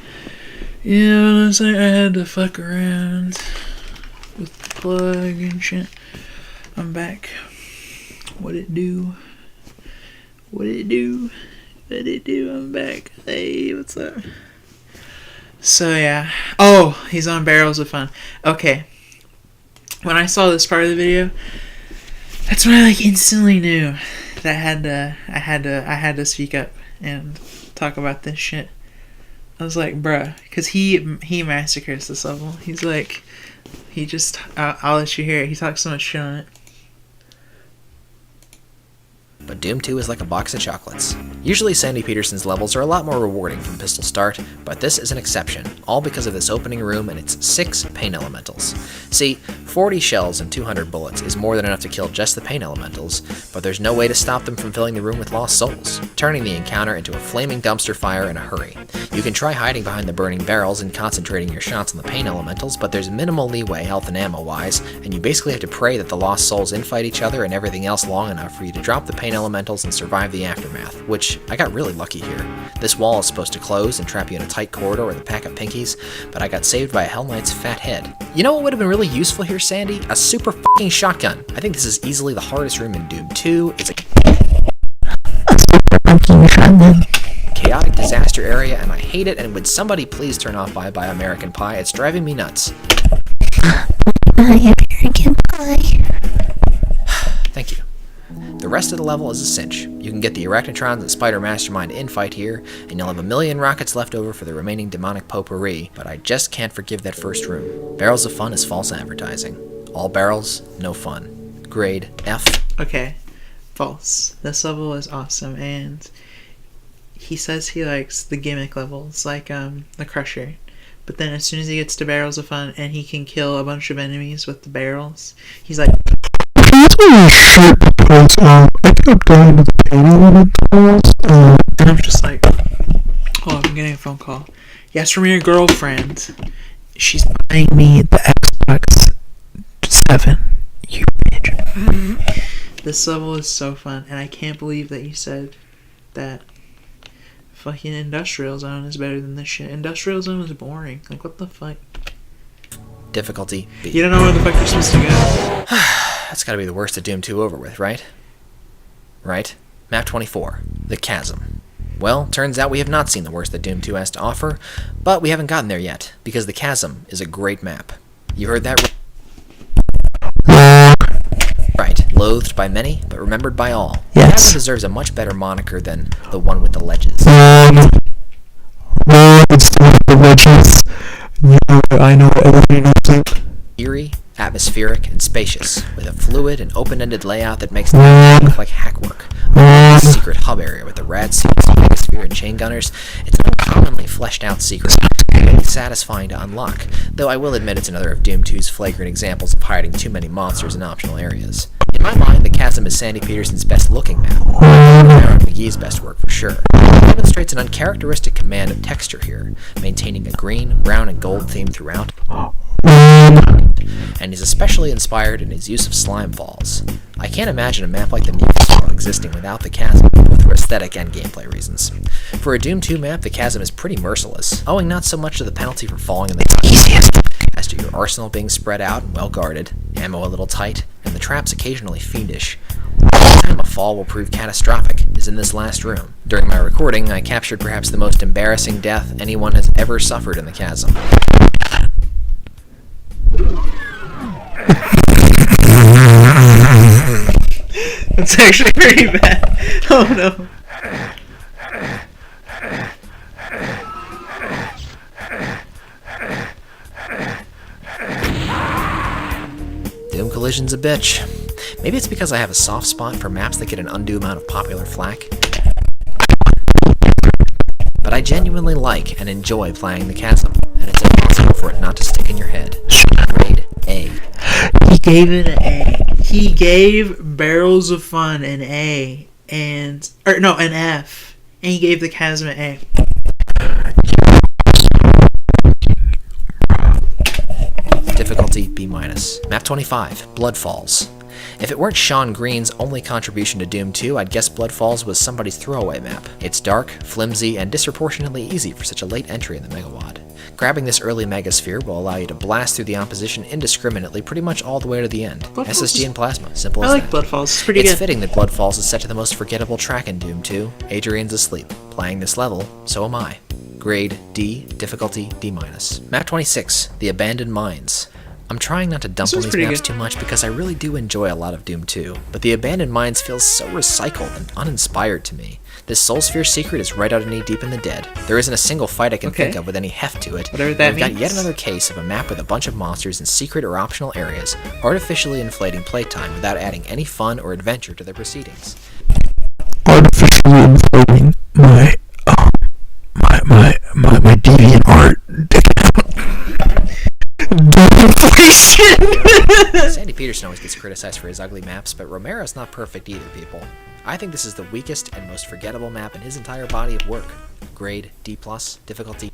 You know what I'm saying? I had to fuck around with the plug and shit. I'm back. What it do? I'm back. Hey, what's up? So yeah. Oh, he's on Barrels of Fun. Okay. When I saw this part of the video, that's when I instantly knew that I had to speak up and talk about this shit. I was like, bruh, because he massacres this level. He's like, I'll let you hear it. He talks so much shit on it. But Doom 2 is like a box of chocolates. Usually Sandy Peterson's levels are a lot more rewarding from pistol start, but this is an exception, all because of this opening room and its 6 pain elementals. See, 40 shells and 200 bullets is more than enough to kill just the pain elementals, but there's no way to stop them from filling the room with lost souls, turning the encounter into a flaming dumpster fire in a hurry. You can try hiding behind the burning barrels and concentrating your shots on the pain elementals, but there's minimal leeway health and ammo-wise, and you basically have to pray that the lost souls infight each other and everything else long enough for you to drop the pain elementals and survive the aftermath, which I got really lucky here. This wall is supposed to close and trap you in a tight corridor with a pack of pinkies, but I got saved by a Hell Knight's fat head. You know what would have been really useful here, Sandy? A super fucking shotgun. I think this is easily the hardest room in Doom 2. It's a Fucking shotgun. chaotic disaster area, and I hate it, and would somebody please turn off Bye Bye American Pie? It's driving me nuts. American Pie. Thank you. The rest of the level is a cinch. You can get the Arachnotrons and Spider Mastermind infight here, and you'll have a million rockets left over for the remaining demonic potpourri, but I just can't forgive that first room. Barrels of Fun is false advertising. All barrels, no fun. Grade F. Okay. False. This level is awesome, and he says he likes the gimmick levels, like the Crusher. But then as soon as he gets to Barrels of Fun and he can kill a bunch of enemies with the barrels, he's like, Shit, because I kept dying to the pain elementals. and I'm just like, oh, I'm getting a phone call. Yes, from your girlfriend. She's buying me the Xbox 7. You bitch. This level is so fun, and I can't believe that you said that fucking Industrial Zone is better than this shit. Industrial Zone is boring. Like, what the fuck? Difficulty B. You don't know where the fuck you're supposed to go. That's gotta be the worst of Doom 2 over with, right? Right? Map 24. The Chasm. Well, turns out we have not seen the worst that Doom 2 has to offer, but we haven't gotten there yet, because the Chasm is a great map. You heard that right. Loathed by many, but remembered by all. Yes. The Chasm deserves a much better moniker than the one with the ledges. Instead of the wedges. Yeah, I know everything knows it. Eerie, atmospheric, and spacious, with a fluid and open-ended layout that makes it look like hackwork. A secret hub area with the rad suits, megasphere, and chain gunners. It's an uncommonly fleshed-out secret, really satisfying to unlock, though I will admit it's another of Doom 2's flagrant examples of hiding too many monsters in optional areas. In my mind, the Chasm is Sandy Peterson's best-looking map, Aaron McGee's best work for sure. It demonstrates an uncharacteristic command of texture here, maintaining a green, brown, and gold theme throughout, and is especially inspired in his use of slime falls. I can't imagine a map like the Mucus existing without the Chasm, both for aesthetic and gameplay reasons. For a Doom 2 map, the Chasm is pretty merciless, owing not so much to the penalty for falling in the easiest, as to your arsenal being spread out and well guarded, ammo a little tight, and the traps occasionally fiendish. The time a fall will prove catastrophic is in this last room. During my recording, I captured perhaps the most embarrassing death anyone has ever suffered in the Chasm. That's actually pretty bad. Oh no. Doom Collision's a bitch. Maybe it's because I have a soft spot for maps that get an undue amount of popular flack. But I genuinely like and enjoy playing the Chasm, and it's impossible for it not to stick in your head. Grade A. He gave it an A. He gave Barrels of Fun an A, an F, and he gave the Chasm an A. Difficulty B-. Map 25, Blood Falls. If it weren't Sean Green's only contribution to Doom 2, I'd guess Blood Falls was somebody's throwaway map. It's dark, flimsy, and disproportionately easy for such a late entry in the Megawad. Grabbing this early Megasphere will allow you to blast through the opposition indiscriminately pretty much all the way to the end. SSG and Plasma, simple as that. I like Blood Falls, it's pretty good. It's fitting that Blood Falls is set to the most forgettable track in Doom 2. Adrian's asleep. Playing this level, so am I. Grade D, difficulty D-. Map 26, The Abandoned Mines. I'm trying not to dump on these maps too much because I really do enjoy a lot of Doom 2, but the Abandoned Mines feels so recycled and uninspired to me. This Soul Sphere secret is right out of knee deep in the dead. There isn't a single fight I can think of with any heft to it. Whatever that We've got yet another case of a map with a bunch of monsters in secret or optional areas, artificially inflating playtime without adding any fun or adventure to their proceedings. Artificially inflating my deviant art. Sandy Peterson always gets criticized for his ugly maps, but Romero's not perfect either, people. I think this is the weakest and most forgettable map in his entire body of work. Grade D+, difficulty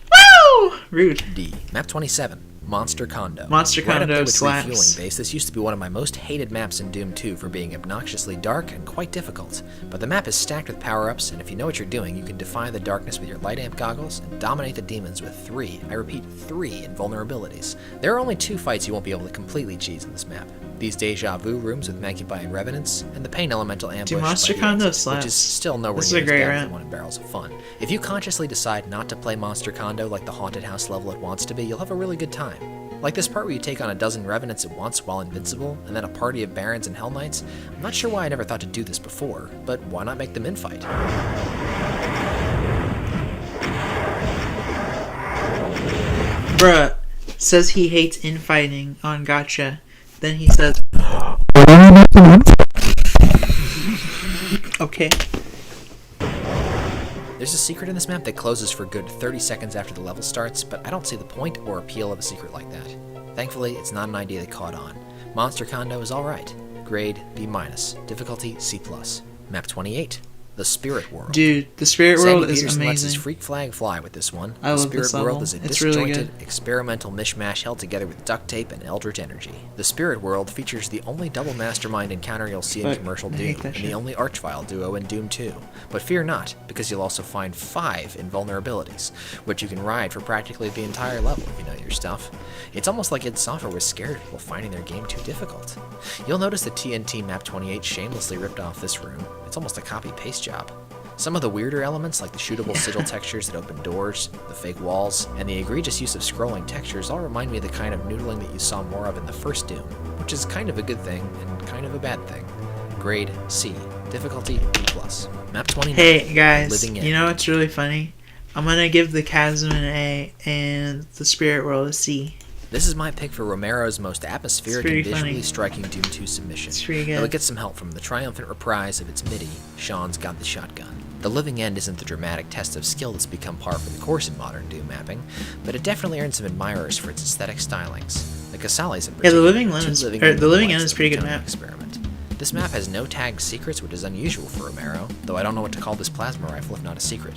Rude. D. Map 27, Monster Condo. Monster Right up Condo there with slaps. Refueling Base, this used to be one of my most hated maps in Doom 2 for being obnoxiously dark and quite difficult. But the map is stacked with power-ups, and if you know what you're doing, you can defy the darkness with your light amp goggles and dominate the demons with 3, I repeat, 3 invulnerabilities. There are only 2 fights you won't be able to completely cheese in this map. These Deja Vu rooms with Mancubi and Revenants, and the Pain Elemental ambush Dude, Monster by the Condo exit, slaps. which is still nowhere This is near a as great bad as round. the one in Barrels of Fun. If you consciously decide not to play Monster Condo like the Haunted House level it wants to be, you'll have a really good time. Like this part where you take on a dozen Revenants at once while invincible, and then a party of Barons and Hell Knights. I'm not sure why I never thought to do this before, but why not make them infight? Bruh says he hates infighting on Gotcha. Then he says, okay. There's a secret in this map that closes for good 30 seconds after the level starts, but I don't see the point or appeal of a secret like that. Thankfully, it's not an idea that caught on. Monster Condo is alright. Grade B-, difficulty C+. Map 28, The Spirit World. Dude, the Spirit Sandy World is Peterson lets his amazing. freak flag fly with this one. I The love Spirit this World level. is a It's really disjointed, good. experimental mishmash held together with duct tape and eldritch energy. The Spirit World features the only double mastermind encounter you'll see in But commercial I Doom, hate that and shit. the only Archvile duo in Doom 2. But fear not, because you'll also find 5 invulnerabilities, which you can ride for practically the entire level if you know your stuff. It's almost like id Software was scared of people finding their game too difficult. You'll notice that TNT Map 28 shamelessly ripped off this room. It's almost a copy-paste job. Some of the weirder elements, like the shootable sigil textures that open doors, the fake walls, and the egregious use of scrolling textures, all remind me of the kind of noodling that you saw more of in the first Doom, which is kind of a good thing and kind of a bad thing. Grade C, difficulty B+. Map 29. Hey guys, Living End. you know what's really funny? I'm gonna give the Chasm an A and the Spirit World a C. This is my pick for Romero's most atmospheric and It's pretty visually funny. striking Doom 2 submission. It's pretty good. Though it gets some help from the triumphant reprise of its MIDI, Sean's Got the Shotgun. The Living End isn't the dramatic test of skill that's become par for the course in modern Doom mapping, but it definitely earned some admirers for its aesthetic stylings. The Casales in Yeah, particular. the Living End two is- Living or End the Living End lights is that pretty good become an map. Experiment. This map has no tagged secrets, which is unusual for Romero, though I don't know what to call this plasma rifle if not a secret.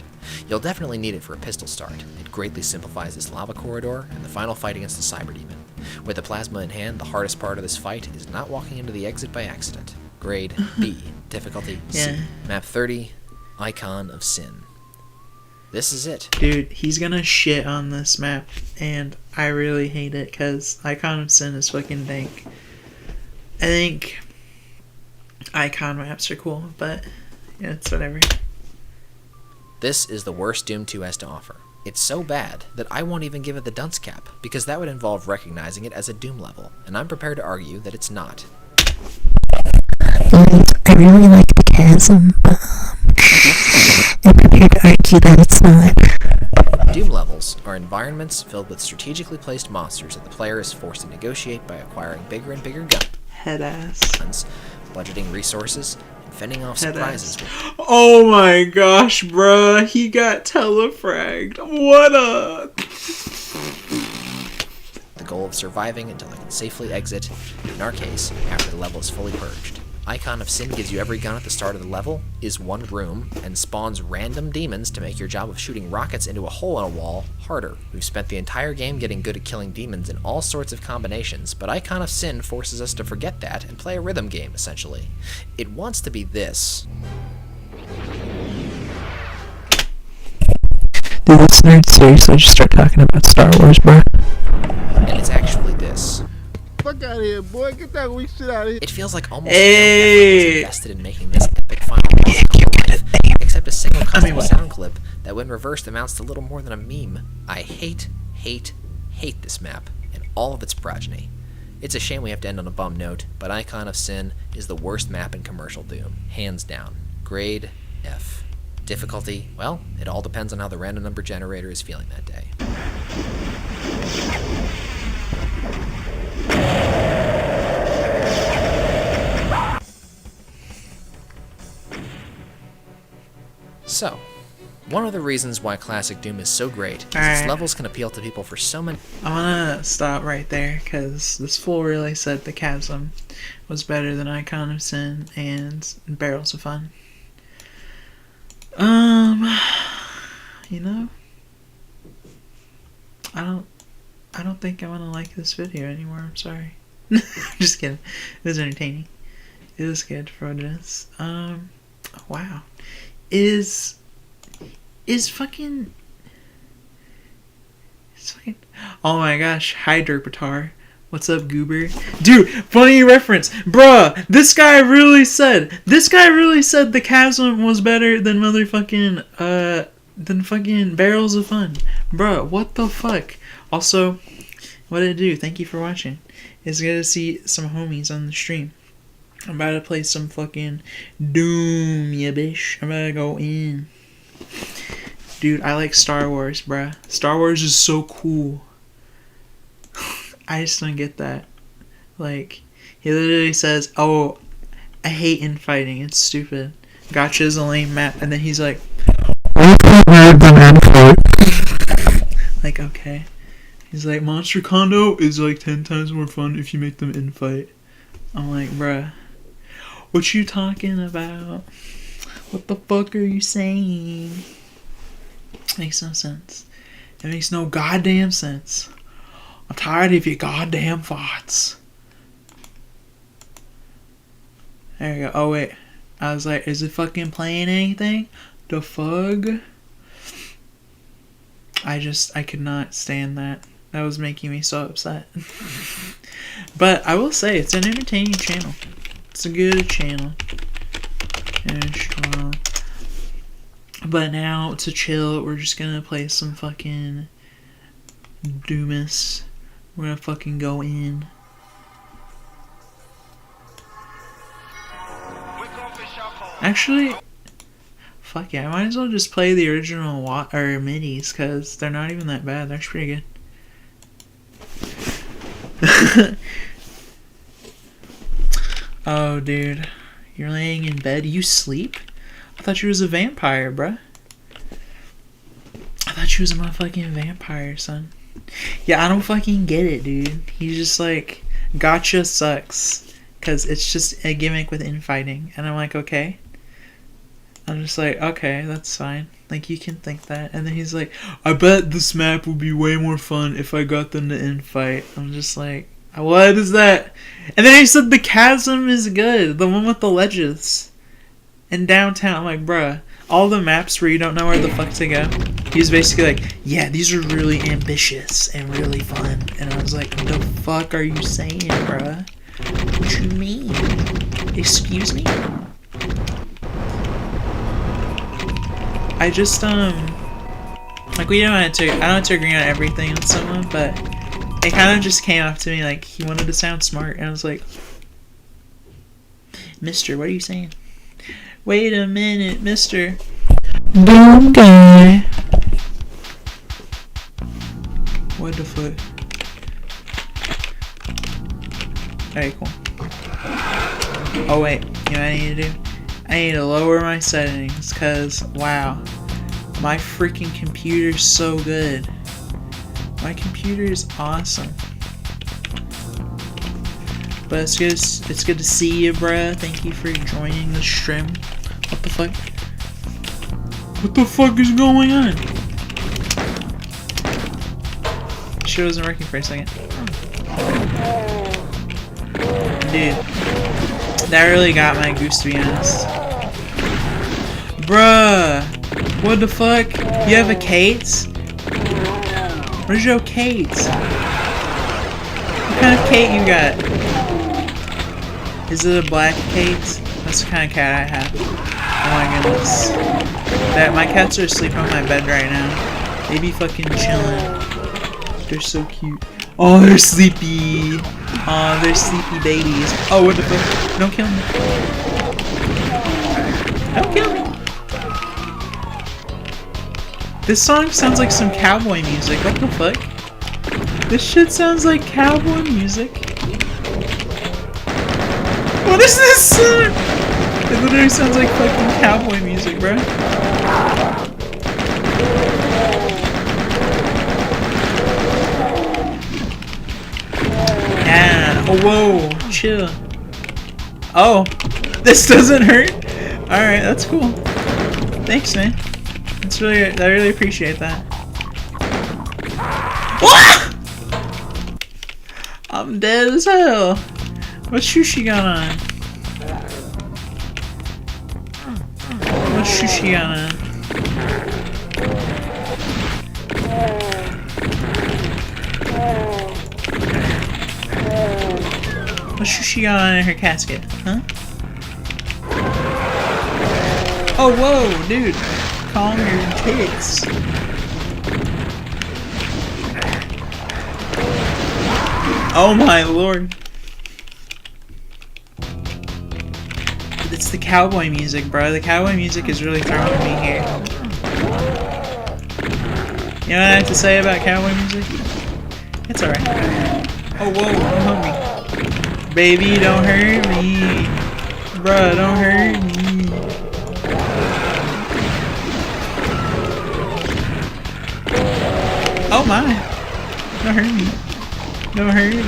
You'll definitely need it for a pistol start. It greatly simplifies this lava corridor and the final fight against the Cyber Demon. With the plasma in hand, the hardest part of this fight is not walking into the exit by accident. Grade B, difficulty C. Yeah. Map 30, Icon of Sin. This is it. Dude, he's gonna shit on this map, and I really hate it because Icon of Sin is fucking dank. I think Icon maps are cool, but yeah, it's whatever. This is the worst Doom 2 has to offer. It's so bad that I won't even give it the dunce cap, because that would involve recognizing it as a Doom level, and I'm prepared to argue that it's not. I really like the Chasm, but I'm prepared to argue that it's not. Doom levels are environments filled with strategically placed monsters that the player is forced to negotiate by acquiring bigger and bigger Head ass. guns, budgeting resources, and fending off Head surprises ass. with Oh my gosh, bruh, he got telefragged. What a... the goal of surviving until they can safely exit, in our case, after the level is fully purged. Icon of Sin gives you every gun at the start of the level, is one room, and spawns random demons to make your job of shooting rockets into a hole in a wall harder. We've spent the entire game getting good at killing demons in all sorts of combinations, but Icon of Sin forces us to forget that and play a rhythm game, essentially. It wants to be this. Dude, this nerd seriously just start talking about Star Wars, bro. And it's actually this. Fuck out of here, boy. Get that weak shit out of here. It feels like almost no effort is invested in making this epic final boss come to life, except a single custom sound clip that when reversed amounts to little more than a meme. I hate this map and all of its progeny. It's a shame we have to end on a bum note, but Icon of Sin is the worst map in commercial Doom. Hands down. Grade F. Difficulty? Well, it all depends on how the random number generator is feeling that day. So, one of the reasons why Classic Doom is so great is its levels can appeal to people for so many... I wanna stop right there, because this fool really said the Chasm was better than Icon of Sin and Barrels of Fun. You know, I don't think I want to like this video anymore. I'm sorry. I'm just kidding. It was entertaining. It was good for this. Wow. Is fucking... Oh my gosh. Hi, Derpatar. What's up, Goober? Dude, funny reference. Bruh, this guy really said the Chasm was better than motherfucking, than fucking Barrels of Fun. Bruh, what the fuck? Also, what did it do? Thank you for watching. It's good to see some homies on the stream. I'm about to play some fucking Doom, yeah, bitch. I'm about to go in. Dude, I like Star Wars, bruh. Star Wars is so cool. I just don't get that. Like, he literally says, oh, I hate infighting. It's stupid. Gotcha is a lame map. And then he's like, like, okay. He's like, Monster Condo is like 10 times more fun if you make them infight. I'm like, bruh, what you talking about? What the fuck are you saying? Makes no sense. It makes no goddamn sense. I'm tired of your goddamn thoughts. There we go. Oh, wait. I was like, is it fucking playing anything? The fuck? I could not stand that. That was making me so upset. But I will say, it's an entertaining channel. It's a good channel. And strong. But now, to chill, we're just gonna play some fucking Doomus. We're gonna fucking go in. Actually, fuck yeah, I might as well just play the original midis, because they're not even that bad. They're actually pretty good. Oh, dude. You're laying in bed. You sleep? I thought you was a vampire, bruh. I thought you was a motherfucking vampire, son. Yeah, I don't fucking get it, dude. He's just like, gotcha sucks. Because it's just a gimmick with infighting. And I'm like, okay. I'm just like, okay, that's fine. Like, you can think that. And then he's like, I bet this map would be way more fun if I got them to infight. I'm just like, what is that? And then he said the Chasm is good. The one with the ledges. And downtown. I'm like, bruh. All the maps where you don't know where the fuck to go. He was basically like, yeah, these are really ambitious and really fun. And I was like, the fuck are you saying, bruh? What you mean? Excuse me? I just, like, we don't have to, I don't have to agree on everything with someone, but it kind of just came up to me like he wanted to sound smart. And I was like, mister, what are you saying? Wait a minute, mister. Dumb guy. What the fuck? Alright, cool. Oh wait, you know what I need to do? I need to lower my settings, cause wow. My freaking computer's so good. My computer is awesome. But it's good to see you, bruh. Thank you for joining the stream. What the fuck? What the fuck is going on? Shit wasn't working for a second. Dude, that really got my goose, to be honest. Bruh, what the fuck? You have a Kate? Where's your Kate? What kind of Kate you got? Is it a black Kate? That's the kind of cat I have. Oh my goodness. My cats are asleep on my bed right now. They be fucking chilling. They're so cute. Oh, they're sleepy. Oh, they're sleepy babies. Oh, what the fuck? Don't kill me. Don't kill me. This song sounds like some cowboy music. What the fuck? This shit sounds like cowboy music. What is this song? It literally sounds like fucking cowboy music, bro. Yeah. Oh, whoa. Chill. Oh. This doesn't hurt? Alright, that's cool. Thanks, man. I really appreciate that. I'm dead as hell. What shoe she got on? What shoe she got on? What shoe she got on in her casket? Huh? Oh, whoa, dude. Calm your tits. Oh my lord. It's the cowboy music, bro. The cowboy music is really throwing me here. You know what I have to say about cowboy music? It's alright. Oh, whoa, don't hurt me. Baby, don't hurt me. Bruh, don't hurt me. Oh my. Don't hurt me. Don't hurt me.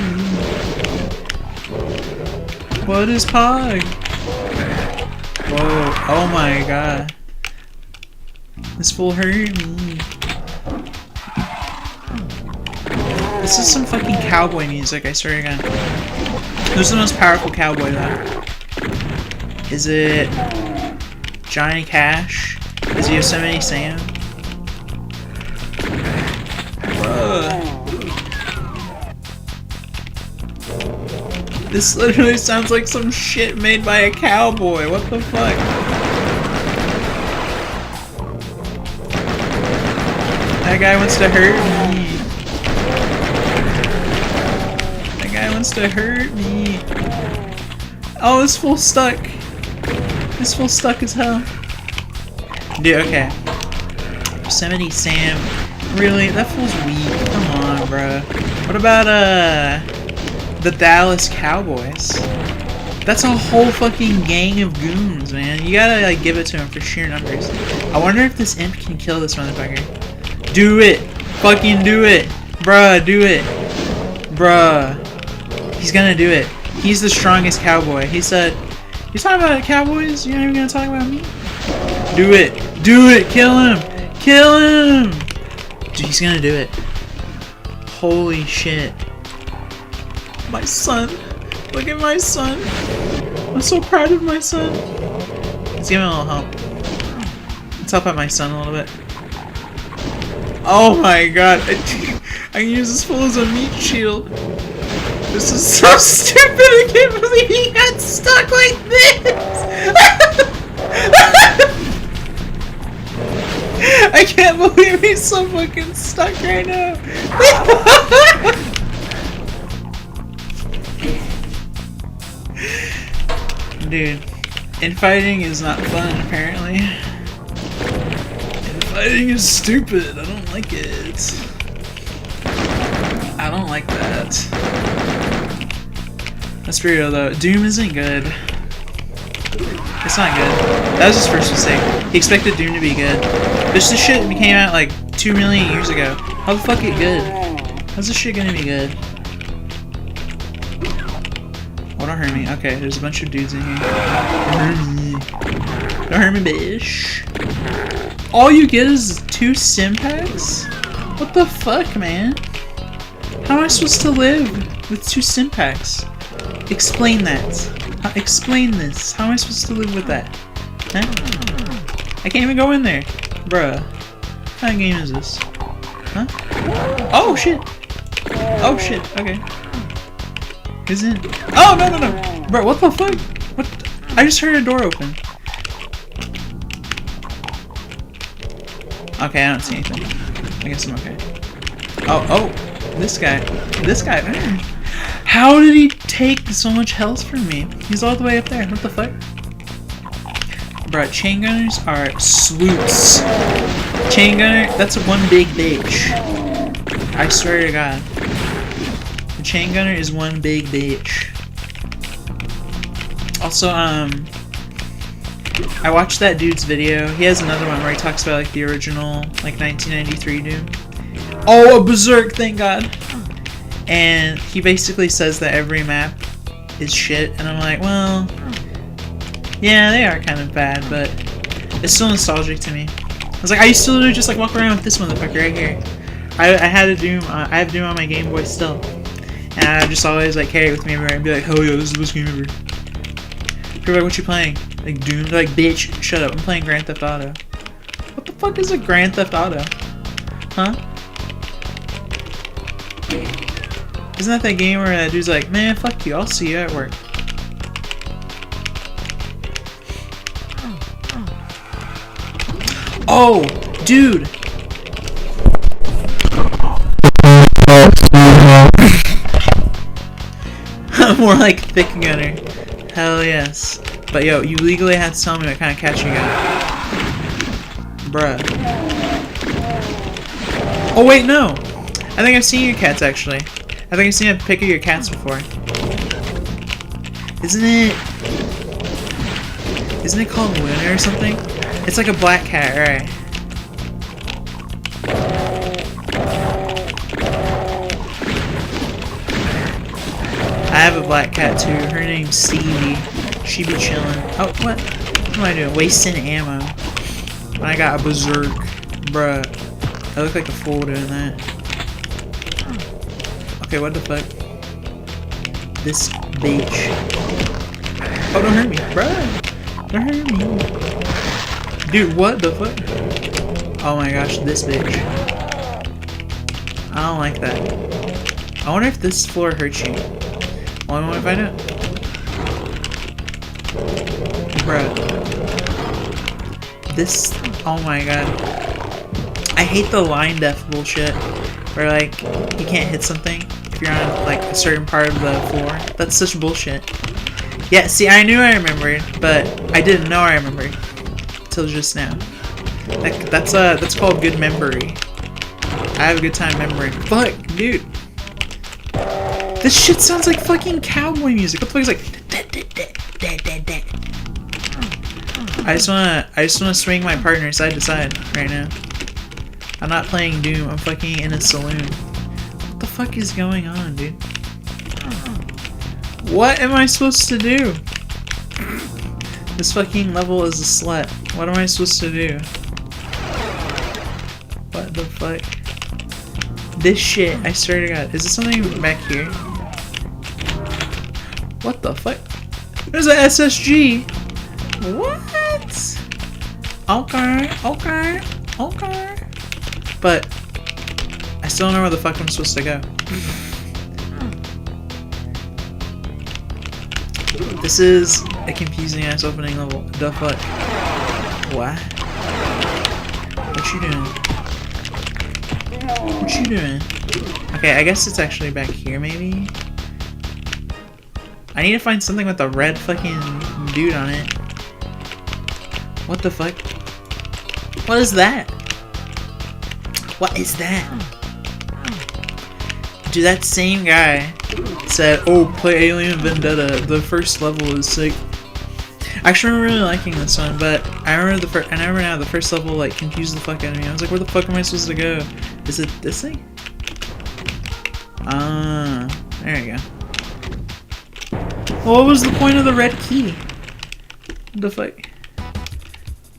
What is Pog? Whoa. Oh my god. This fool hurt me. This is some fucking cowboy music, I swear again. Who's the most powerful cowboy though? Is it Johnny Cash? Is it Yosemite Sam? This literally sounds like some shit made by a cowboy. What the fuck? That guy wants to hurt me. That guy wants to hurt me. Oh, this fool's stuck. This fool's stuck as hell. Dude, okay. Yosemite Sam. Really? That fool's weak. Come on, bro. What about, the Dallas Cowboys? That's a whole fucking gang of goons, man. You gotta, like, give it to him for sheer numbers. I wonder if this imp can kill this motherfucker. Do it! Fucking do it! Bruh, do it! Bruh. He's gonna do it. He's the strongest cowboy. He said, "You talking about cowboys? You're not even gonna talk about me?" Do it! Do it! Kill him! Kill him! Dude, he's gonna do it. Holy shit. My son. Look at my son. I'm so proud of my son. Let's give him a little help. Let's help out my son a little bit. Oh my god. I can use this fool as a meat shield. This is so stupid. I can't believe he got stuck like this. I can't believe he's so fucking stuck right now. Dude, infighting is not fun apparently. Infighting is stupid. I don't like it. I don't like that. That's real though. Doom isn't good. It's not good. That was his first mistake. He expected Doom to be good. This shit came out like 2 million years ago. How the fuck it good? How's this shit gonna be good? hurt me. Okay, there's a bunch of dudes in here. Don't hurt me. Don't hurt me, bitch. All you get is 2 sim packs? What the fuck, man? How am I supposed to live with 2 sim packs? Explain that. Explain this. How am I supposed to live with that? Huh? I can't even go in there. Bruh. What kind of game is this? Huh? Oh shit! Oh shit, okay. Isn't... Oh, no, no, no! Bro, what the fuck? What? I just heard a door open. Okay, I don't see anything. I guess I'm okay. Oh, this guy. This guy. How did he take so much health from me? He's all the way up there. What the fuck? Bro, chain gunners are swoops. Chain gunner, that's one big bitch. I swear to God. The chain gunner is one big bitch. Also, I watched that dude's video. He has another one where he talks about like the original, like 1993 Doom. Oh, a berserk! Thank God. And he basically says that every map is shit, and I'm like, well, yeah, they are kind of bad, but it's still nostalgic to me. I was like, I used to literally just like walk around with this motherfucker right here. I had a Doom. I have Doom on my Game Boy still, and I just always like carry it with me everywhere and be like, hell yeah, this is the best game ever. People are like, what you playing? Like Doom? They're like, bitch, shut up. I'm playing Grand Theft Auto. What the fuck is a Grand Theft Auto? Huh? Isn't that game where that dude's like, man, fuck you, I'll see you at work. Oh, dude! More like thick gunner. Hell yes. But yo, you legally have to tell me what kind of cat you got. Bruh. Oh wait, no! I think I've seen your cats actually. I think I've seen a pic of your cats before. Isn't it called Luna or something? It's like a black cat, right? I have a black cat too. Her name's Stevie. She be chilling. Oh, what? What am I doing? Wasting ammo. When I got a berserk. Bruh. I look like a fool doing that. Okay, what the fuck? This bitch. Oh, don't hurt me. Bruh. Don't hurt me. Dude, what the fuck? Oh my gosh, this bitch. I don't like that. I wonder if this floor hurts you. Well, I want to find out. Bruh. This... Oh my god. I hate the line death bullshit. Where, like, you can't hit something if you're on, like, a certain part of the floor. That's such bullshit. Yeah, see, I knew I remembered, but I didn't know I remembered. Till just now. Like, that's called good memory. I have a good time remembering. Fuck, dude. This shit sounds like fucking cowboy music. What the fuck is like? I just wanna swing my partner side to side right now. I'm not playing Doom. I'm fucking in a saloon. What the fuck is going on, dude? What am I supposed to do? This fucking level is a slut. What am I supposed to do? What the fuck? This shit, I swear to God. Is there something back here? What the fuck? There's an SSG! What? Okay, okay, okay. But, I still don't know where the fuck I'm supposed to go. This is a confusing ass opening level. The fuck? What? What you doing? What you doing? Okay, I guess it's actually back here, maybe? I need to find something with a red fucking dude on it. What the fuck? What is that? What is that? Dude, that same guy said, oh, play Alien Vendetta. The first level is sick. Actually, I'm really liking this one, but I remember now the first level like confused the fuck out of me. I was like, where the fuck am I supposed to go? Is it this thing? Ah, there we go. What was the point of the red key? What the fuck?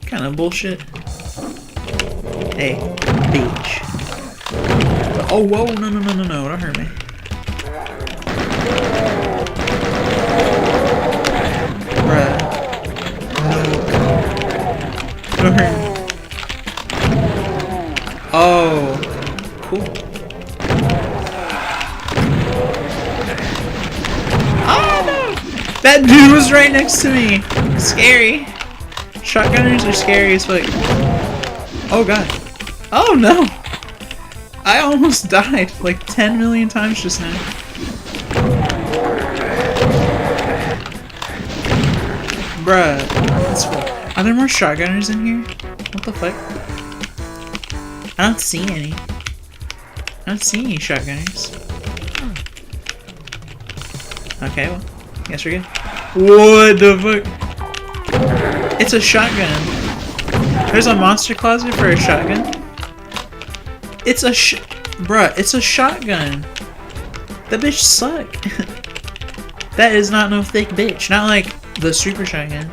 Kind of bullshit. Hey, bitch. Oh, whoa, no, don't hurt me. Bruh. No. Don't hurt me. Oh, cool. Oh, no! That dude was right next to me. Scary. Shotgunners are scary as fuck. Oh, God. Oh, no! I almost died like 10 million times just now. Bruh. That's fuck. Are there more shotgunners in here? What the fuck? I don't see any. I don't see any shotgunners. Okay, well, guess we're good. What the fuck? It's a shotgun. There's a monster closet for a shotgun. It's a bruh, it's a shotgun. That bitch suck. That is not no thick bitch. Not like the super shotgun.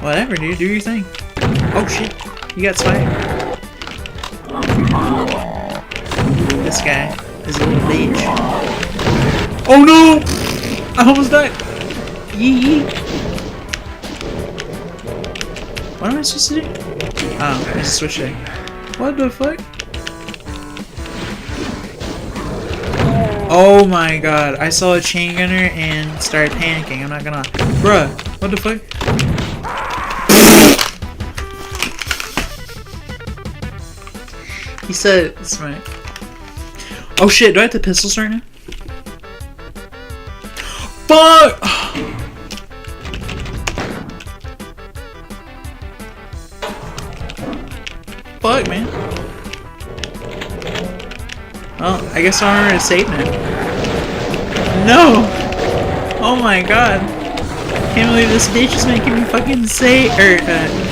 Whatever, dude. Do your thing. Oh shit. You got swag. This guy is a little bitch. Oh no! I almost died. Yee. What am I supposed to do? Oh, I just switched it. What the fuck? Oh my god, I saw a chain gunner and started panicking, I'm not gonna lie. Bruh, what the fuck? He said it's right. Oh shit, do I have the pistols right now? Fuck! Fuck, man. Well, I guess I'll remember to save now. No! Oh my god. Can't believe this bitch is making me fucking say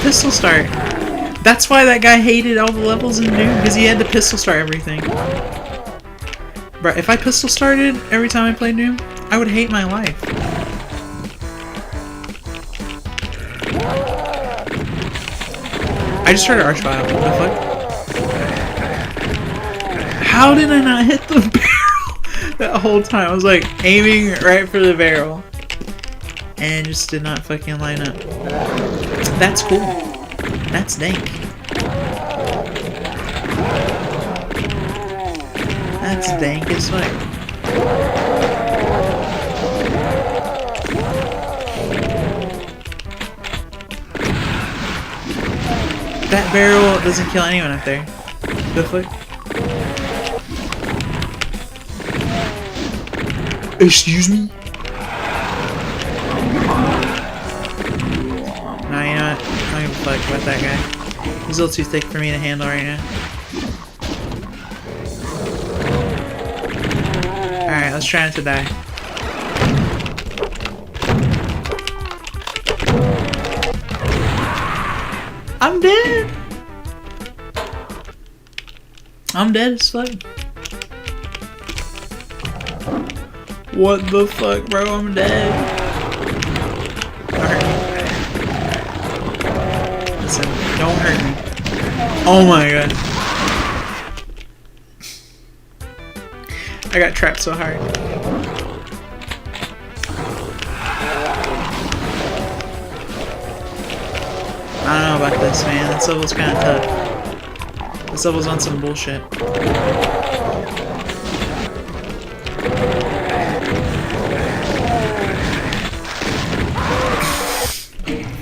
pistol start. That's why that guy hated all the levels in Doom, because he had to pistol start everything. Bro, if I pistol started every time I played Doom, I would hate my life. I just started Archvile. What the fuck? How did I not hit the barrel that whole time? I was like aiming right for the barrel and just did not fucking line up. That's cool. That's dank. That's dank as fuck. That barrel doesn't kill anyone up there. The fuck? Excuse me? Nah, you know what? I don't give a fuck about that guy. He's a little too thick for me to handle right now. Alright, let's try not to die. I'm dead! I'm dead as fuck. What the fuck, bro? I'm dead. Don't hurt me. Listen, don't hurt me. Oh my god. I got trapped so hard. I don't know about this, man. This level's kind of tough. This level's on some bullshit.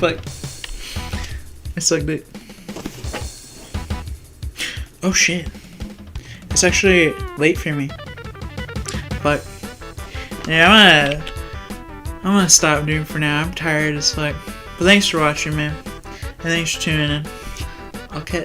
Fuck. I suck dick. Oh shit. It's actually late for me. Fuck. Yeah, I'm gonna stop Doom for now. I'm tired as fuck. But thanks for watching, man. And thanks for tuning in. I'll catch